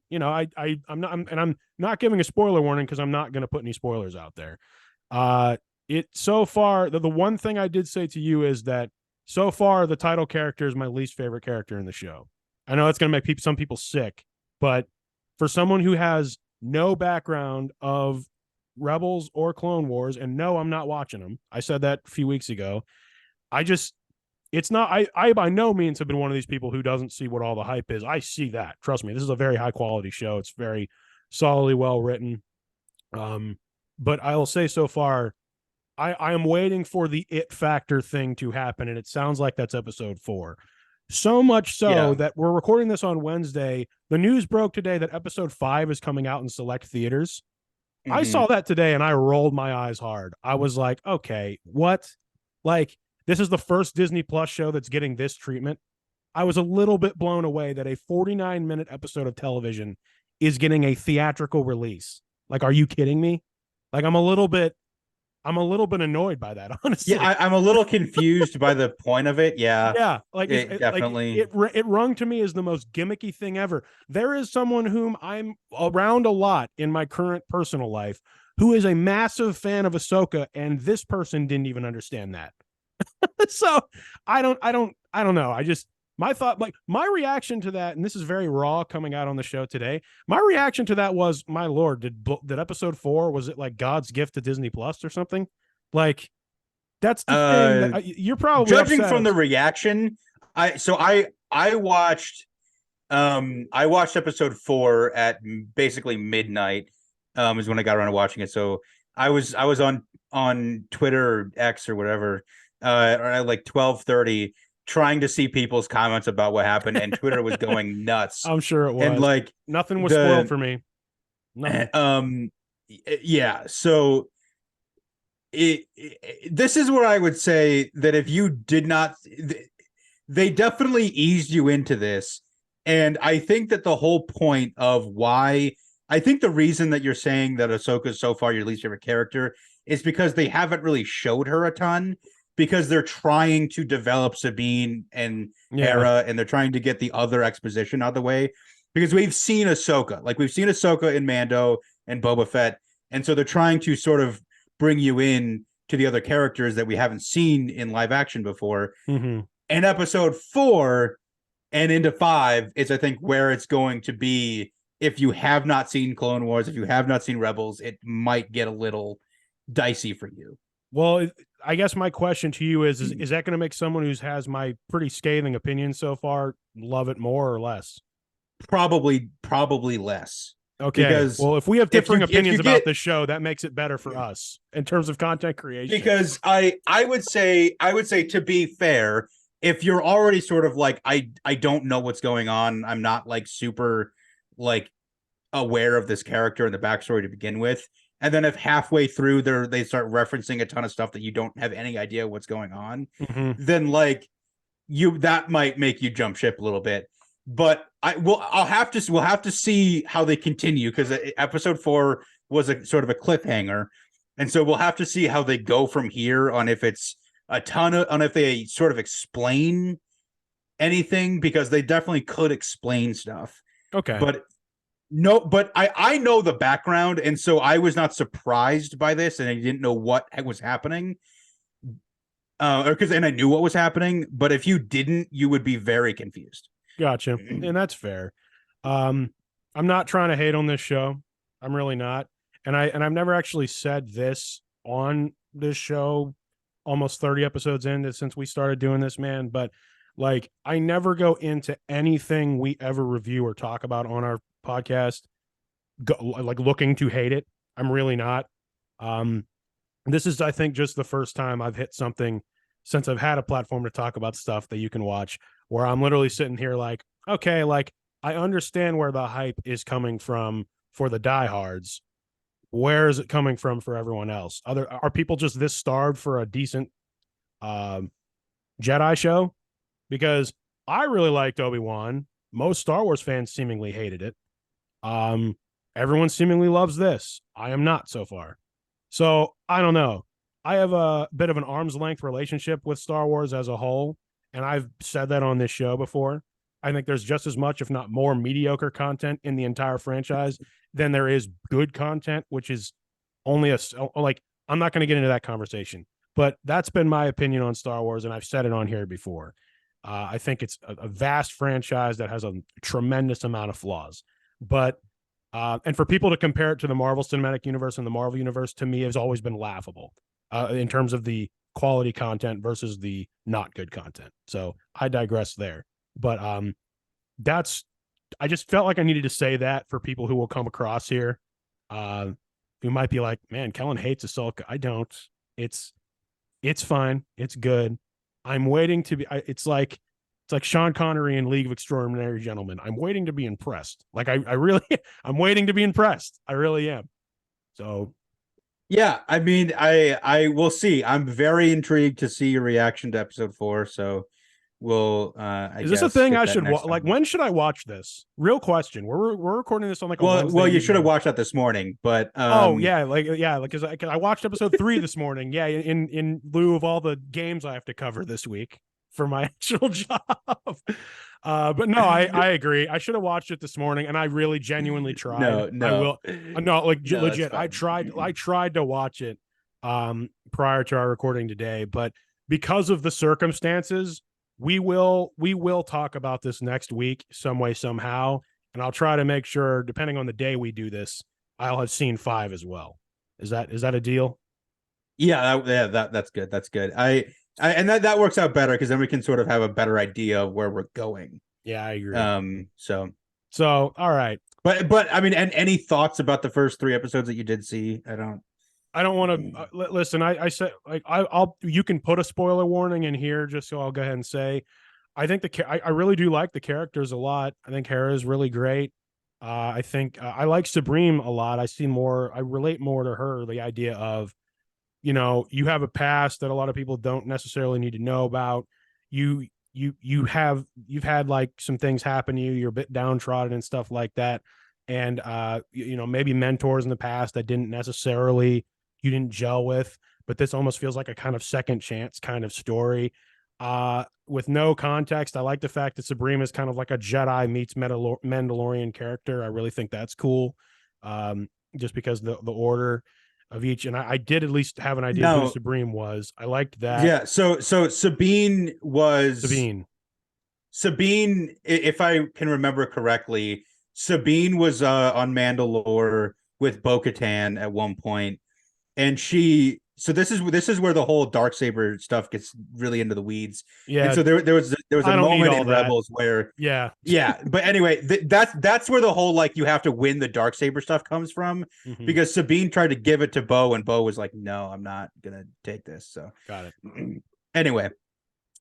not giving a spoiler warning because I'm not going to put any spoilers out there. It so far the one thing I did say to you is that so far the title character is my least favorite character in the show. I know it's going to make some people sick, but for someone who has no background of Rebels or Clone Wars, and no, I'm not watching them. I said that a few weeks ago. It's not, I by no means have been one of these people who doesn't see what all the hype is. I see that. Trust me, this is a very high quality show. It's very solidly well written. But I will say so far, I am waiting for the it factor thing to happen, and it sounds like that's episode 4. So much so
Yeah.
that we're recording this on Wednesday. The news broke today that episode 5 is coming out in select theaters. I
Mm-hmm.
saw that today and I rolled my eyes hard. I was like, okay, what? Like, this is the first Disney Plus show that's getting this treatment. I was a little bit blown away that a 49-minute episode of television is getting a theatrical release. Like, are you kidding me? Like, I'm a little bit annoyed by that,
Yeah,
honestly.
I'm a little confused by the point of it. Yeah,
Yeah, like
definitely.
it rung to me as the most gimmicky thing ever. There is someone whom I'm around a lot in my current personal life who is a massive fan of Ahsoka, and this person didn't even understand that. So I don't know. I just my thought, like my reaction to that, and this is very raw coming out on the show today. My reaction to that was, my lord, did episode 4, was it like God's gift to Disney Plus or something? Like, that's the thing
Uh,
that you're probably
Judging
upset.
from the reaction, I watched episode 4 at basically midnight. Is when I got around to watching it. So I was on Twitter or X or whatever, at like 12:30, trying to see people's comments about what happened, and Twitter was going nuts.
I'm sure it
And
was.
like
Nothing was spoiled
the
for me. Nothing.
yeah, so this is where I would say that if you did not, they definitely eased you into this. And I think that the whole point of why, I think the reason that you're saying that Ahsoka is so far your least favorite character is because they haven't really showed her a ton, because they're trying to develop Sabine and
Yeah.
Hera, and they're trying to get the other exposition out of the way. Because we've seen Ahsoka in Mando and Boba Fett. And so they're trying to sort of bring you in to the other characters that we haven't seen in live action before.
Mm-hmm.
And episode 4 and into 5 is, I think, where it's going to be. If you have not seen Clone Wars, if you have not seen Rebels, it might get a little dicey for you.
Well, I guess my question to you is that going to make someone who has my pretty scathing opinion so far love it more or less?
Probably less.
Okay.
Because
Well, if we have differing opinions about
get,
this show, that makes it better for us in terms of content creation.
because I would say to be fair, if you're already sort of like, I don't know what's going on, I'm not like super like aware of this character and the backstory to begin with, and then if halfway through they start referencing a ton of stuff that you don't have any idea what's going on,
Mm-hmm.
then like that might make you jump ship a little bit. But we'll have to see how they continue, because episode 4 was a sort of a cliffhanger, and so we'll have to see how they go from here, on if it's on if they sort of explain anything, because they definitely could explain stuff.
Okay.
But no, but I know the background, and so I was not surprised by this, and I didn't know what was happening. And I knew what was happening, but if you didn't, you would be very confused.
Gotcha. And that's fair. Um, I'm not trying to hate on this show. I'm really not. And I've never actually said this on this show almost 30 episodes in since we started doing this, man. But like, I never go into anything we ever review or talk about on our podcast like looking to hate it. I'm really not. This is, I think, just the first time I've hit something since I've had a platform to talk about stuff that you can watch where I'm literally sitting here like, okay, like I understand where the hype is coming from for the diehards. Where is it coming from for everyone else? Are people just this starved for a decent Jedi show? Because I really liked Obi-Wan. Most Star Wars fans seemingly hated it. Everyone seemingly loves this. I am not so far. So I don't know. I have a bit of an arm's length relationship with Star Wars as a whole, and I've said that on this show before. I think there's just as much, if not more, mediocre content in the entire franchise than there is good content, which is only like, I'm not going to get into that conversation, but that's been my opinion on Star Wars, and I've said it on here before. I think it's a vast franchise that has a tremendous amount of flaws, but and for people to compare it to the Marvel Cinematic Universe and the Marvel Universe, to me, has always been laughable in terms of the quality content versus the not good content. So I digress there. But I just felt like I needed to say that for people who will come across here, who might be like, man, Kellan hates Ahsoka. I don't. It's fine. It's good. I'm waiting to be. It's like Sean Connery in League of Extraordinary Gentlemen. I'm waiting to be impressed. Like I really, I'm waiting to be impressed. I really am. So,
yeah, I mean, I will see. I'm very intrigued to see your reaction to episode 4. So we'll.
Is this a thing I should watch? Like, when should I watch this? Real question. We're recording this on like a Wednesday
well, you
evening.
should have watched that this morning, but
oh yeah, because I watched episode 3 this morning. Yeah, in lieu of all the games I have to cover this week for my actual job. But no, I agree. I should have watched it this morning, and I really genuinely tried.
No,
I will. No, like
no,
legit. I tried to watch it prior to our recording today, but because of the circumstances, we will talk about this next week some way, somehow, and I'll try to make sure, depending on the day we do this, I'll have seen 5 as well. Is that a deal?
Yeah, that's good. That's good. I and that works out better because then we can sort of have a better idea of where we're going.
Yeah, I agree.
So
all right.
But I mean, and any thoughts about the first 3 episodes that you did see? I don't
want to listen. I said, like, I'll you can put a spoiler warning in here just so I'll go ahead and say, I think I really do like the characters a lot. I think Hera is really great. I think I like Sabrine a lot. I relate more to her. The idea of, you have a past that a lot of people don't necessarily need to know about. You've had like some things happen to you. You're a bit downtrodden and stuff like that. And, maybe mentors in the past that you didn't gel with, but this almost feels like a kind of second chance kind of story. With no context, I like the fact that Sabrine is kind of like a Jedi meets Mandalorian character. I really think that's cool. Just because the order of each, and I did at least have an idea who Sabrine was. I liked that.
Yeah. So Sabine was Sabine, if I can remember correctly, Sabine was on Mandalore with Bo-Katan at one point, and this is where the whole Darksaber stuff gets really into the weeds.
Yeah.
And so there was a moment in Rebels where yeah. But anyway, that's where the whole like you have to win the Darksaber stuff comes from, because Sabine tried to give it to Bo, and Bo was like, no, I'm not gonna take this. So
got it.
Anyway,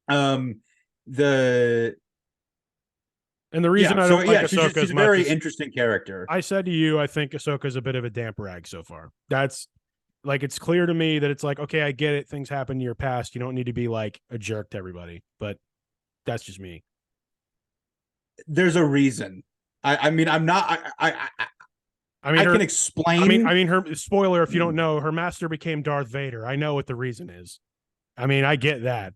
and the reason I don't like Ahsoka
she's a very interesting character.
I said to you, I think Ahsoka is a bit of a damp rag so far. That's like, it's clear to me that it's like, okay, I get it. Things happen in your past. You don't need to be like a jerk to everybody, but that's just me.
There's a reason. I mean, I'm not. I can explain.
I mean, her spoiler, if you don't know, her master became Darth Vader. I know what the reason is. I mean, I get that,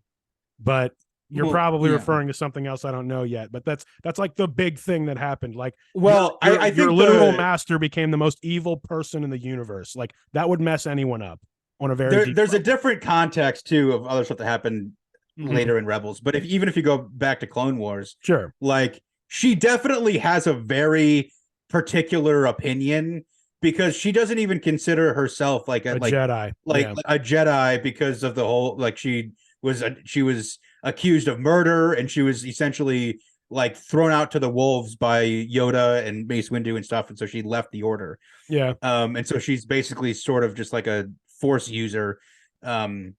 but you're probably referring to something else I don't know yet. But that's like the big thing that happened. Like, I think your literal master became the most evil person in the universe. Like, that would mess anyone up on a very.
There's a different context too of other stuff that happened later in Rebels. But even if you go back to Clone Wars,
sure,
like she definitely has a very particular opinion, because she doesn't even consider herself like
A Jedi.
like
Yeah.
a Jedi, because of the whole, like, she was accused of murder, and she was essentially like thrown out to the wolves by Yoda and Mace Windu and stuff, and so she left the order.
Yeah.
And so she's basically sort of just like a force user, um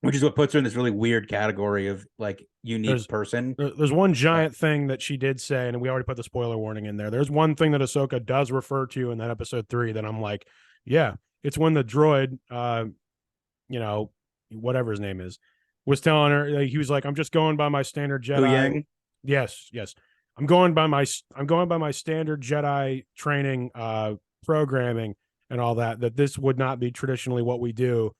which is what puts her in this really weird category of like unique person.
There's one giant thing that she did say, and we already put the spoiler warning in there. There's one thing that Ahsoka does refer to in that episode 3 that I'm like, yeah, it's when the droid, whatever his name is, was telling her, like, he was like, I'm just going by my standard Jedi.
Yang?
Yes, yes. I'm going by my standard Jedi training programming and all that this would not be traditionally what we do.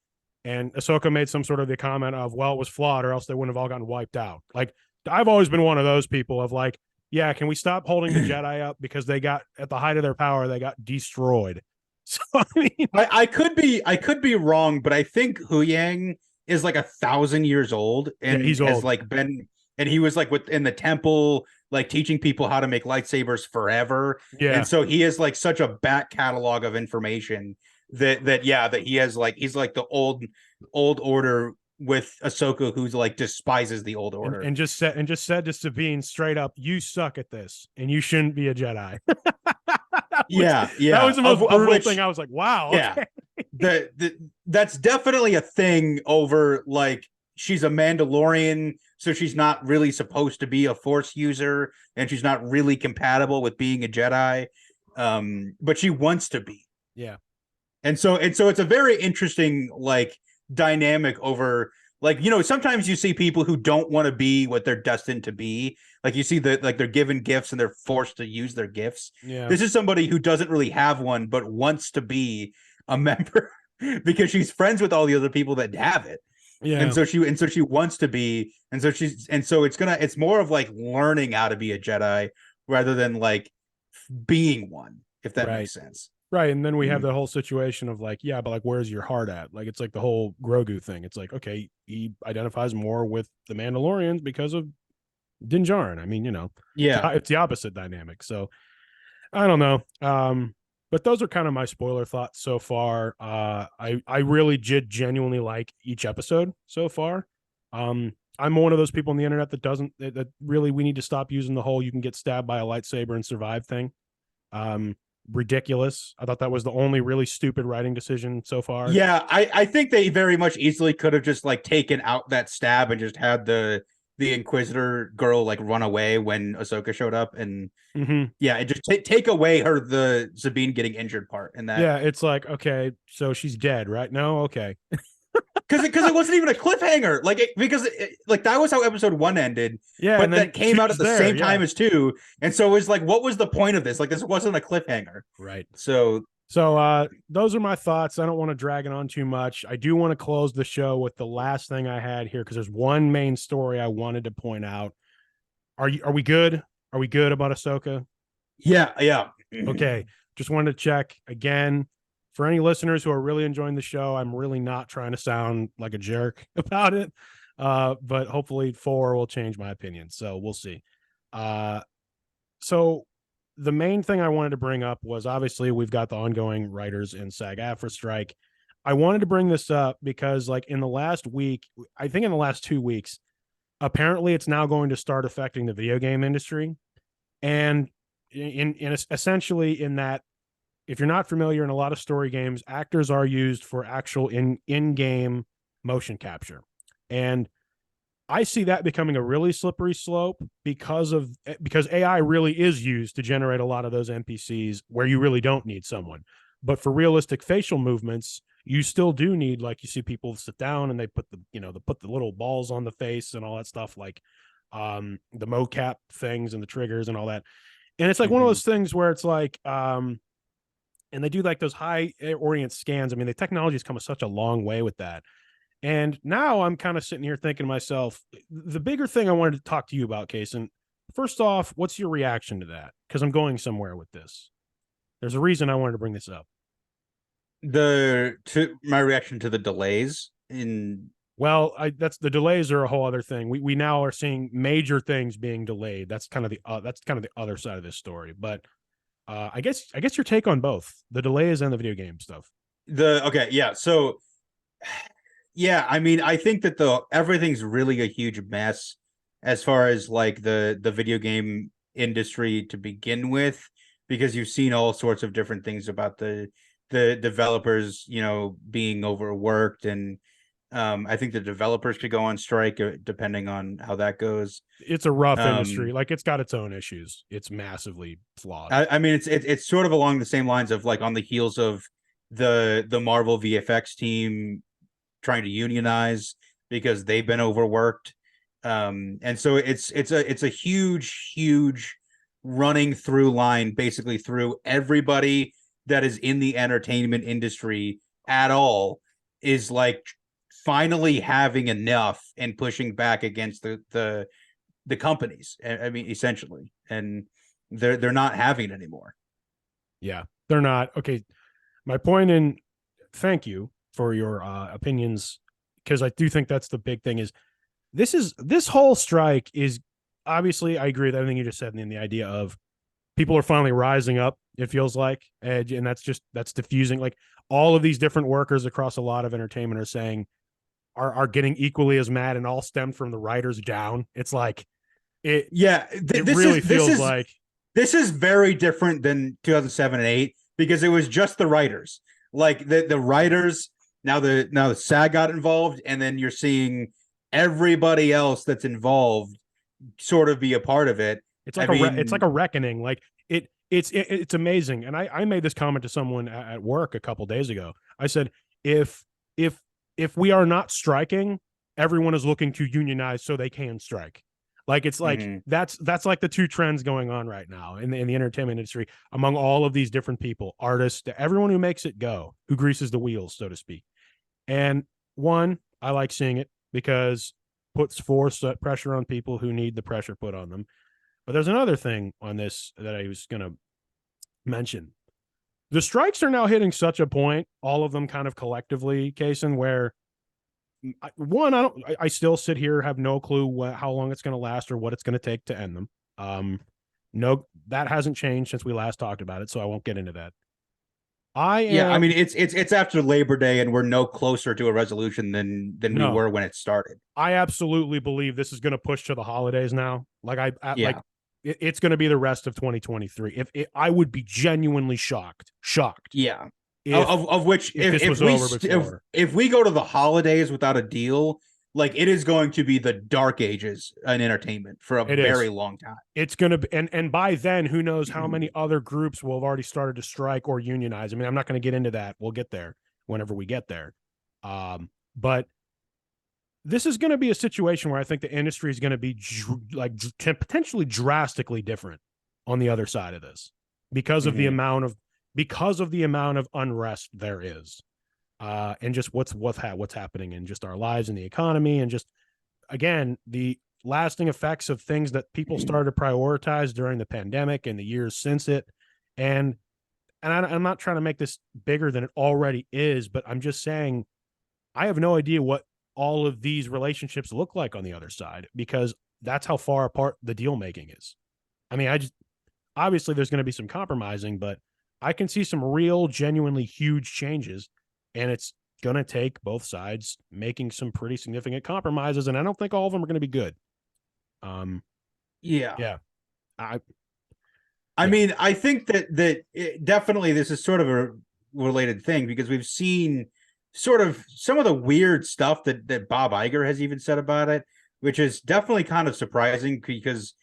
And Ahsoka made some sort of the comment of, well, it was flawed, or else they wouldn't have all gotten wiped out. Like, I've always been one of those people of like, yeah, can we stop holding the Jedi up, because they got, at the height of their power, they got destroyed. So I mean,
I could be wrong, but I think Hu Yang is like 1,000 years old, and
yeah, he's
has
old.
like been, and he was like within the temple, like teaching people how to make lightsabers forever.
Yeah,
And so he has like such a back catalog of information that he has, like, he's like the old order with Ahsoka, who's like despises the old order.
and just said to Sabine straight up, "You suck at this, and you shouldn't be a Jedi."
Yeah.
That was the most brutal
which,
thing. I was like, "Wow,
yeah,
okay."
that's definitely a thing over, like, she's a Mandalorian, so she's not really supposed to be a Force user, and she's not really compatible with being a Jedi, but she wants to be.
Yeah,
And so it's a very interesting, like, dynamic over, like, sometimes you see people who don't want to be what they're destined to be. Like, you see that, like, they're given gifts and they're forced to use their gifts.
yeah.
This is somebody who doesn't really have one, but wants to be a member because she's friends with all the other people that have it.
Yeah.
And so she wants to be, and so it's more of like learning how to be a Jedi rather than like being one, if that makes sense.
Right. And then we have the whole situation of like, yeah, but like, where's your heart at? Like, it's like the whole Grogu thing. It's like, okay, he identifies more with the Mandalorians because of Din Djarin. I mean,
Yeah.
it's the opposite dynamic. So I don't know. But those are kind of my spoiler thoughts so far. I really did genuinely like each episode so far. I'm one of those people on the internet that really, we need to stop using the whole you can get stabbed by a lightsaber and survive thing. Ridiculous. I thought that was the only really stupid writing decision so far.
Yeah, I think they very much easily could have just like taken out that stab and just had the Inquisitor girl like run away when Ahsoka showed up, and yeah, and just take away the Sabine getting injured part. And that,
yeah, it's like, okay, so she's dead, right? No, okay.
because it wasn't even a cliffhanger, like like that was how episose 1 ended.
Yeah,
but
and then
that came out at the same time
yeah.
as 2, and so it was like, what was the point of this? Like, this wasn't a cliffhanger,
right?
So
those are my thoughts. I don't want to drag it on too much. I do want to close the show with the last thing I had here, because there's one main story I wanted to point out. Are we good? Are we good about Ahsoka?
Yeah.
Okay, just wanted to check again. For any listeners who are really enjoying the show, I'm really not trying to sound like a jerk about it, but hopefully 4 will change my opinion. So we'll see. So the main thing I wanted to bring up was, obviously we've got the ongoing writers in SAG-AFTRA strike. I wanted to bring this up because, like, in the last week, I think in the last 2 weeks, apparently it's now going to start affecting the video game industry. And in essentially in that, if you're not familiar, in a lot of story games, actors are used for actual in-game motion capture. And I see that becoming a really slippery slope because AI really is used to generate a lot of those NPCs where you really don't need someone. But for realistic facial movements, you still do need, like, you see people sit down and they put the little balls on the face and all that stuff, like the mocap things and the triggers and all that. And it's like one of those things where it's like, and they do like those high orient scans. I mean, the technology has come such a long way with that. And now I'm kind of sitting here thinking to myself, the bigger thing I wanted to talk to you about, Casen, first off, what's your reaction to that? Because I'm going somewhere with this. There's a reason I wanted to bring this up.
My reaction to the delays in...
Well, that's the delays are a whole other thing. We now are seeing major things being delayed. That's kind of the other side of this story. But I guess your take on both the delays and the video game stuff.
So yeah, I mean, I think that everything's really a huge mess as far as like the video game industry to begin with, because you've seen all sorts of different things about the developers, being overworked, and I think the developers could go on strike depending on how that goes.
It's a rough industry. Like, it's got its own issues. It's massively flawed.
I mean, it's sort of along the same lines of like on the heels of the Marvel VFX team trying to unionize because they've been overworked. And so it's a huge running through line basically through everybody that is in the entertainment industry at all, is like finally having enough and pushing back against the companies. I mean, essentially, and they're not having it anymore.
Yeah, they're not. Okay, my point, and thank you for your opinions, because I do think that's the big thing. Is this whole strike is obviously, I agree with everything you just said, in the idea of people are finally rising up, it feels like, and that's diffusing. Like, all of these different workers across a lot of entertainment are saying are getting equally as mad, and all stemmed from the writers down. It's like it really feels like
this is very different than 2007 and 8, because it was just the writers. Like the writers, now the SAG got involved, and then you're seeing everybody else that's involved sort of be a part of it.
It's like it's like a reckoning. Like it's amazing. And I made this comment to someone at work a couple days ago. I said, if we are not striking, everyone is looking to unionize so they can strike. Like, it's like that's like the two trends going on right now in the entertainment industry, among all of these different people, artists, everyone who makes it go, who greases the wheels, so to speak. And one, I like seeing it because puts pressure on people who need the pressure put on them. But there's another thing on this that I was going to mention. The strikes are now hitting such a point, all of them kind of collectively, Casen, where one, I still sit here, have no clue how long it's going to last or what it's going to take to end them. No, that hasn't changed since we last talked about it, so I won't get into that.
I mean, it's after Labor Day, and we're no closer to a resolution than we were when it started.
I absolutely believe this is going to push to the holidays now. Like, it's going to be the rest of 2023. I would be genuinely shocked.
Yeah.
If
we go to the holidays without a deal, like, it is going to be the dark ages in entertainment for a very long time.
It's going to be, and by then, who knows how many other groups will have already started to strike or unionize. I mean, I'm not going to get into that. We'll get there whenever we get there. But this is going to be a situation where I think the industry is going to be potentially drastically different on the other side of this, because of the amount of unrest there is. And just what's happening in just our lives and the economy, and just, again, the lasting effects of things that people started to prioritize during the pandemic and the years since it. And I'm not trying to make this bigger than it already is, but I'm just saying I have no idea what all of these relationships look like on the other side, because that's how far apart the deal making is. I mean, obviously there's going to be some compromising, but I can see some real, genuinely huge changes. And it's going to take both sides making some pretty significant compromises. And I don't think all of them are going to be good.
Yeah. I mean, I think that definitely this is sort of a related thing, because we've seen sort of some of the weird stuff that Bob Iger has even said about it, which is definitely kind of surprising, because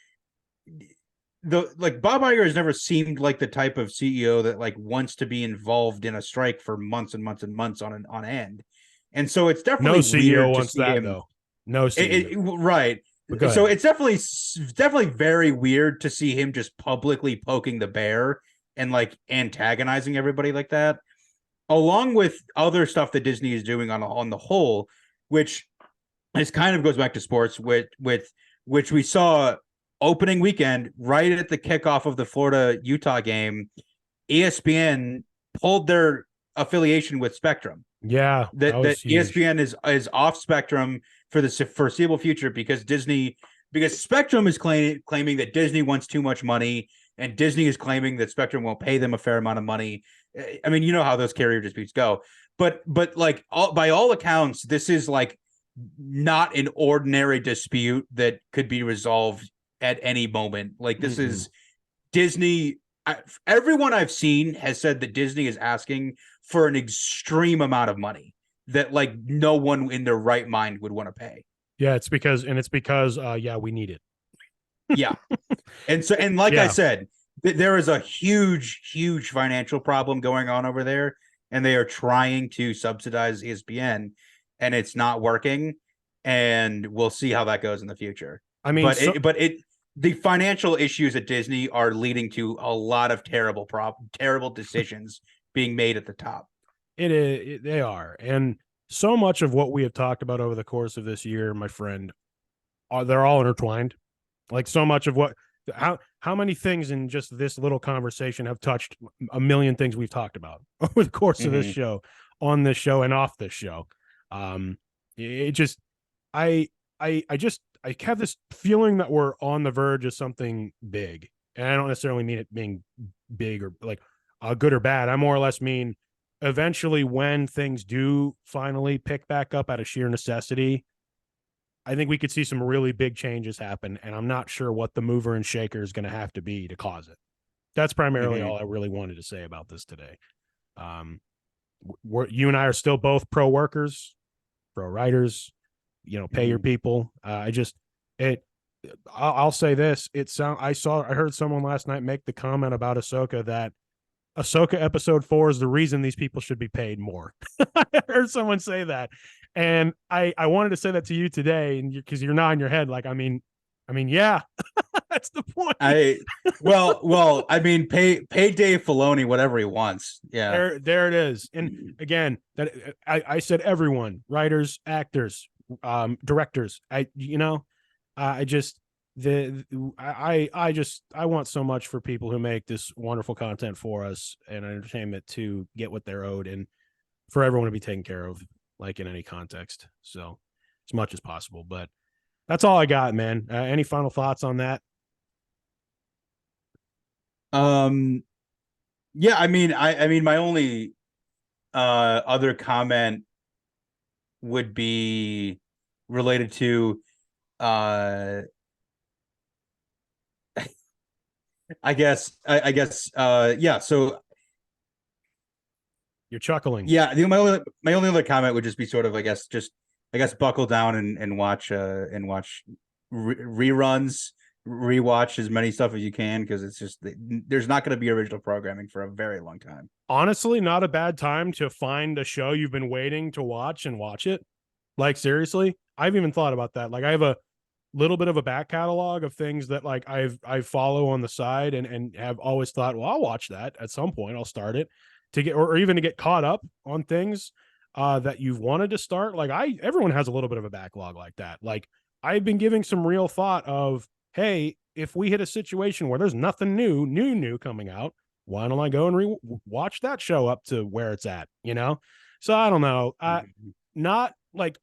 Bob Iger has never seemed like the type of CEO that like wants to be involved in a strike for months and months and months on end. And so it's definitely
no CEO
weird
wants that him. Though. No CEO.
Right. So it's definitely very weird to see him just publicly poking the bear and like antagonizing everybody like that, along with other stuff that Disney is doing on the whole, which is kind of goes back to sports with which we saw opening weekend, right at the kickoff of the Florida-Utah game. ESPN pulled their affiliation with Spectrum.
Yeah,
that ESPN is off Spectrum for the foreseeable future, because Spectrum is claiming that Disney wants too much money and Disney is claiming that Spectrum won't pay them a fair amount of money. I mean, you know how those carrier disputes go, but like by all accounts, this is like not an ordinary dispute that could be resolved at any moment. Like this is Disney. Everyone I've seen has said that Disney is asking for an extreme amount of money that like no one in their right mind would want to pay.
Yeah, it's because we need it.
Yeah. And like I said, there is a huge financial problem going on over there, and they are trying to subsidize ESPN, and it's not working, and we'll see how that goes in the future.
I mean,
the financial issues at Disney are leading to a lot of terrible decisions being made at the top.
They are. And so much of what we have talked about over the course of this year, my friend, they're all intertwined. Like so much of how many things in just this little conversation have touched a million things we've talked about over the course of this show, on this show and off this show. It just, I have this feeling that we're on the verge of something big, and I don't necessarily mean it being big or like good or bad. I more or less mean eventually when things do finally pick back up out of sheer necessity, I think we could see some really big changes happen, and I'm not sure what the mover and shaker is going to have to be to cause it. That's primarily all I really wanted to say about this today. You and I are still both pro workers, pro writers, pay your people. I'll say this. I heard someone last night make the comment about Ahsoka that Ahsoka episode 4 is the reason these people should be paid more. I heard someone say that. And I wanted to say that to you today, and because you're nodding your head, like, I mean, yeah, that's the point.
Well, I mean, pay Dave Filoni whatever he wants. Yeah,
there it is. And again, that I said everyone, writers, actors, directors. I want so much for people who make this wonderful content for us and entertainment to get what they're owed, and for everyone to be taken care of, like in any context. So as much as possible, but that's all I got, man. Any final thoughts on that?
Yeah, I mean, my only other comment would be related to I guess yeah, so
you're chuckling.
Yeah, my only other comment would just be sort of I guess buckle down and watch reruns, rewatch as many stuff as you can, because it's just there's not going to be original programming for a very long time.
Honestly, not a bad time to find a show you've been waiting to watch and watch it. Like seriously, I've even thought about that. Like I have a little bit of a back catalog of things that like I follow on the side and have always thought, well, I'll watch that at some point. I'll start it to get, or even to get caught up on things that you've wanted to start. Like everyone has a little bit of a backlog like that. Like I've been giving some real thought of, hey, if we hit a situation where there's nothing new coming out, why don't I go and watch that show up to where it's at, So I don't know. Not like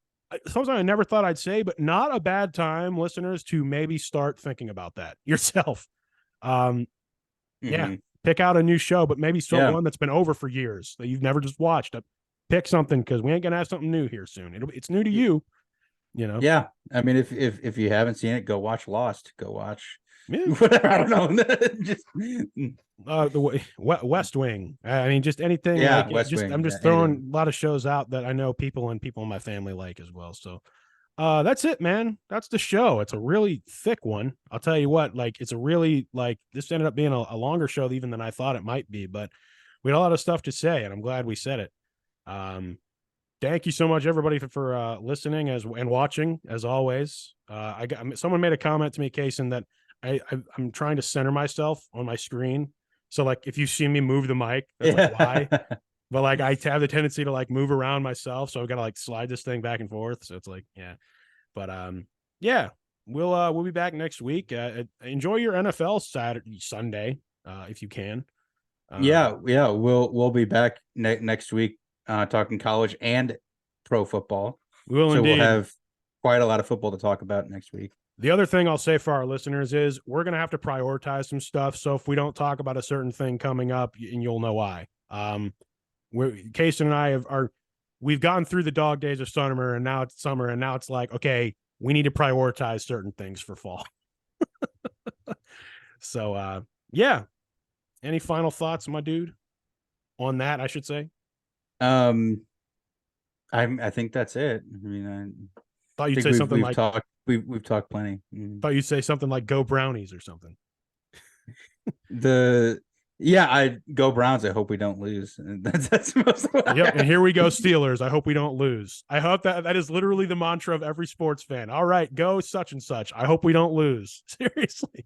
something I never thought I'd say, but not a bad time, listeners, to maybe start thinking about that yourself. Yeah, pick out a new show, but maybe one that's been over for years that you've never just watched. Pick something, because we ain't gonna have something new here soon. It's new to you,
Yeah, I mean, if you haven't seen it, go watch Lost. Go watch whatever. I don't know. Just
the West Wing. I mean, just anything.
Yeah,
like
West Wing.
I'm just throwing a lot of shows out that I know people in my family like as well. So that's it, man. That's the show. It's a really thick one. I'll tell you what, like it's a really, like, this ended up being a longer show even than I thought it might be, but we had a lot of stuff to say, and I'm glad we said it. Thank you so much, everybody, for listening and watching, as always. Someone made a comment to me, Casen, that I'm trying to center myself on my screen. So like if you see me move the mic, that's like why. But like I have the tendency to like move around myself, so I've got to like slide this thing back and forth. So it's like, yeah. But yeah, we'll be back next week. Enjoy your NFL Sunday if you can.
Yeah, we'll be back next week talking college and pro football.
We will, so indeed.
We'll have quite a lot of football to talk about next week.
The other thing I'll say for our listeners is we're going to have to prioritize some stuff. So if we don't talk about a certain thing coming up, and you'll know why. Casen and I we've gone through the dog days of summer, and now it's summer, and now it's like, okay, we need to prioritize certain things for fall. So, yeah. Any final thoughts, my dude, on that? I should say.
I think that's it. I mean,
Thought you'd say something like
we've talked plenty.
Thought you'd say something like "Go Brownies" or something.
I go Browns. I hope we don't lose. That's most of what
Yep. And here we go, Steelers. I hope we don't lose. I hope that is literally the mantra of every sports fan. All right, go such and such. I hope we don't lose. Seriously.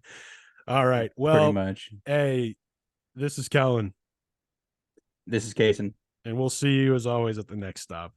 All right. Well,
pretty much.
Hey, this is Kellan.
This is Casen.
And we'll see you as always at the next stop.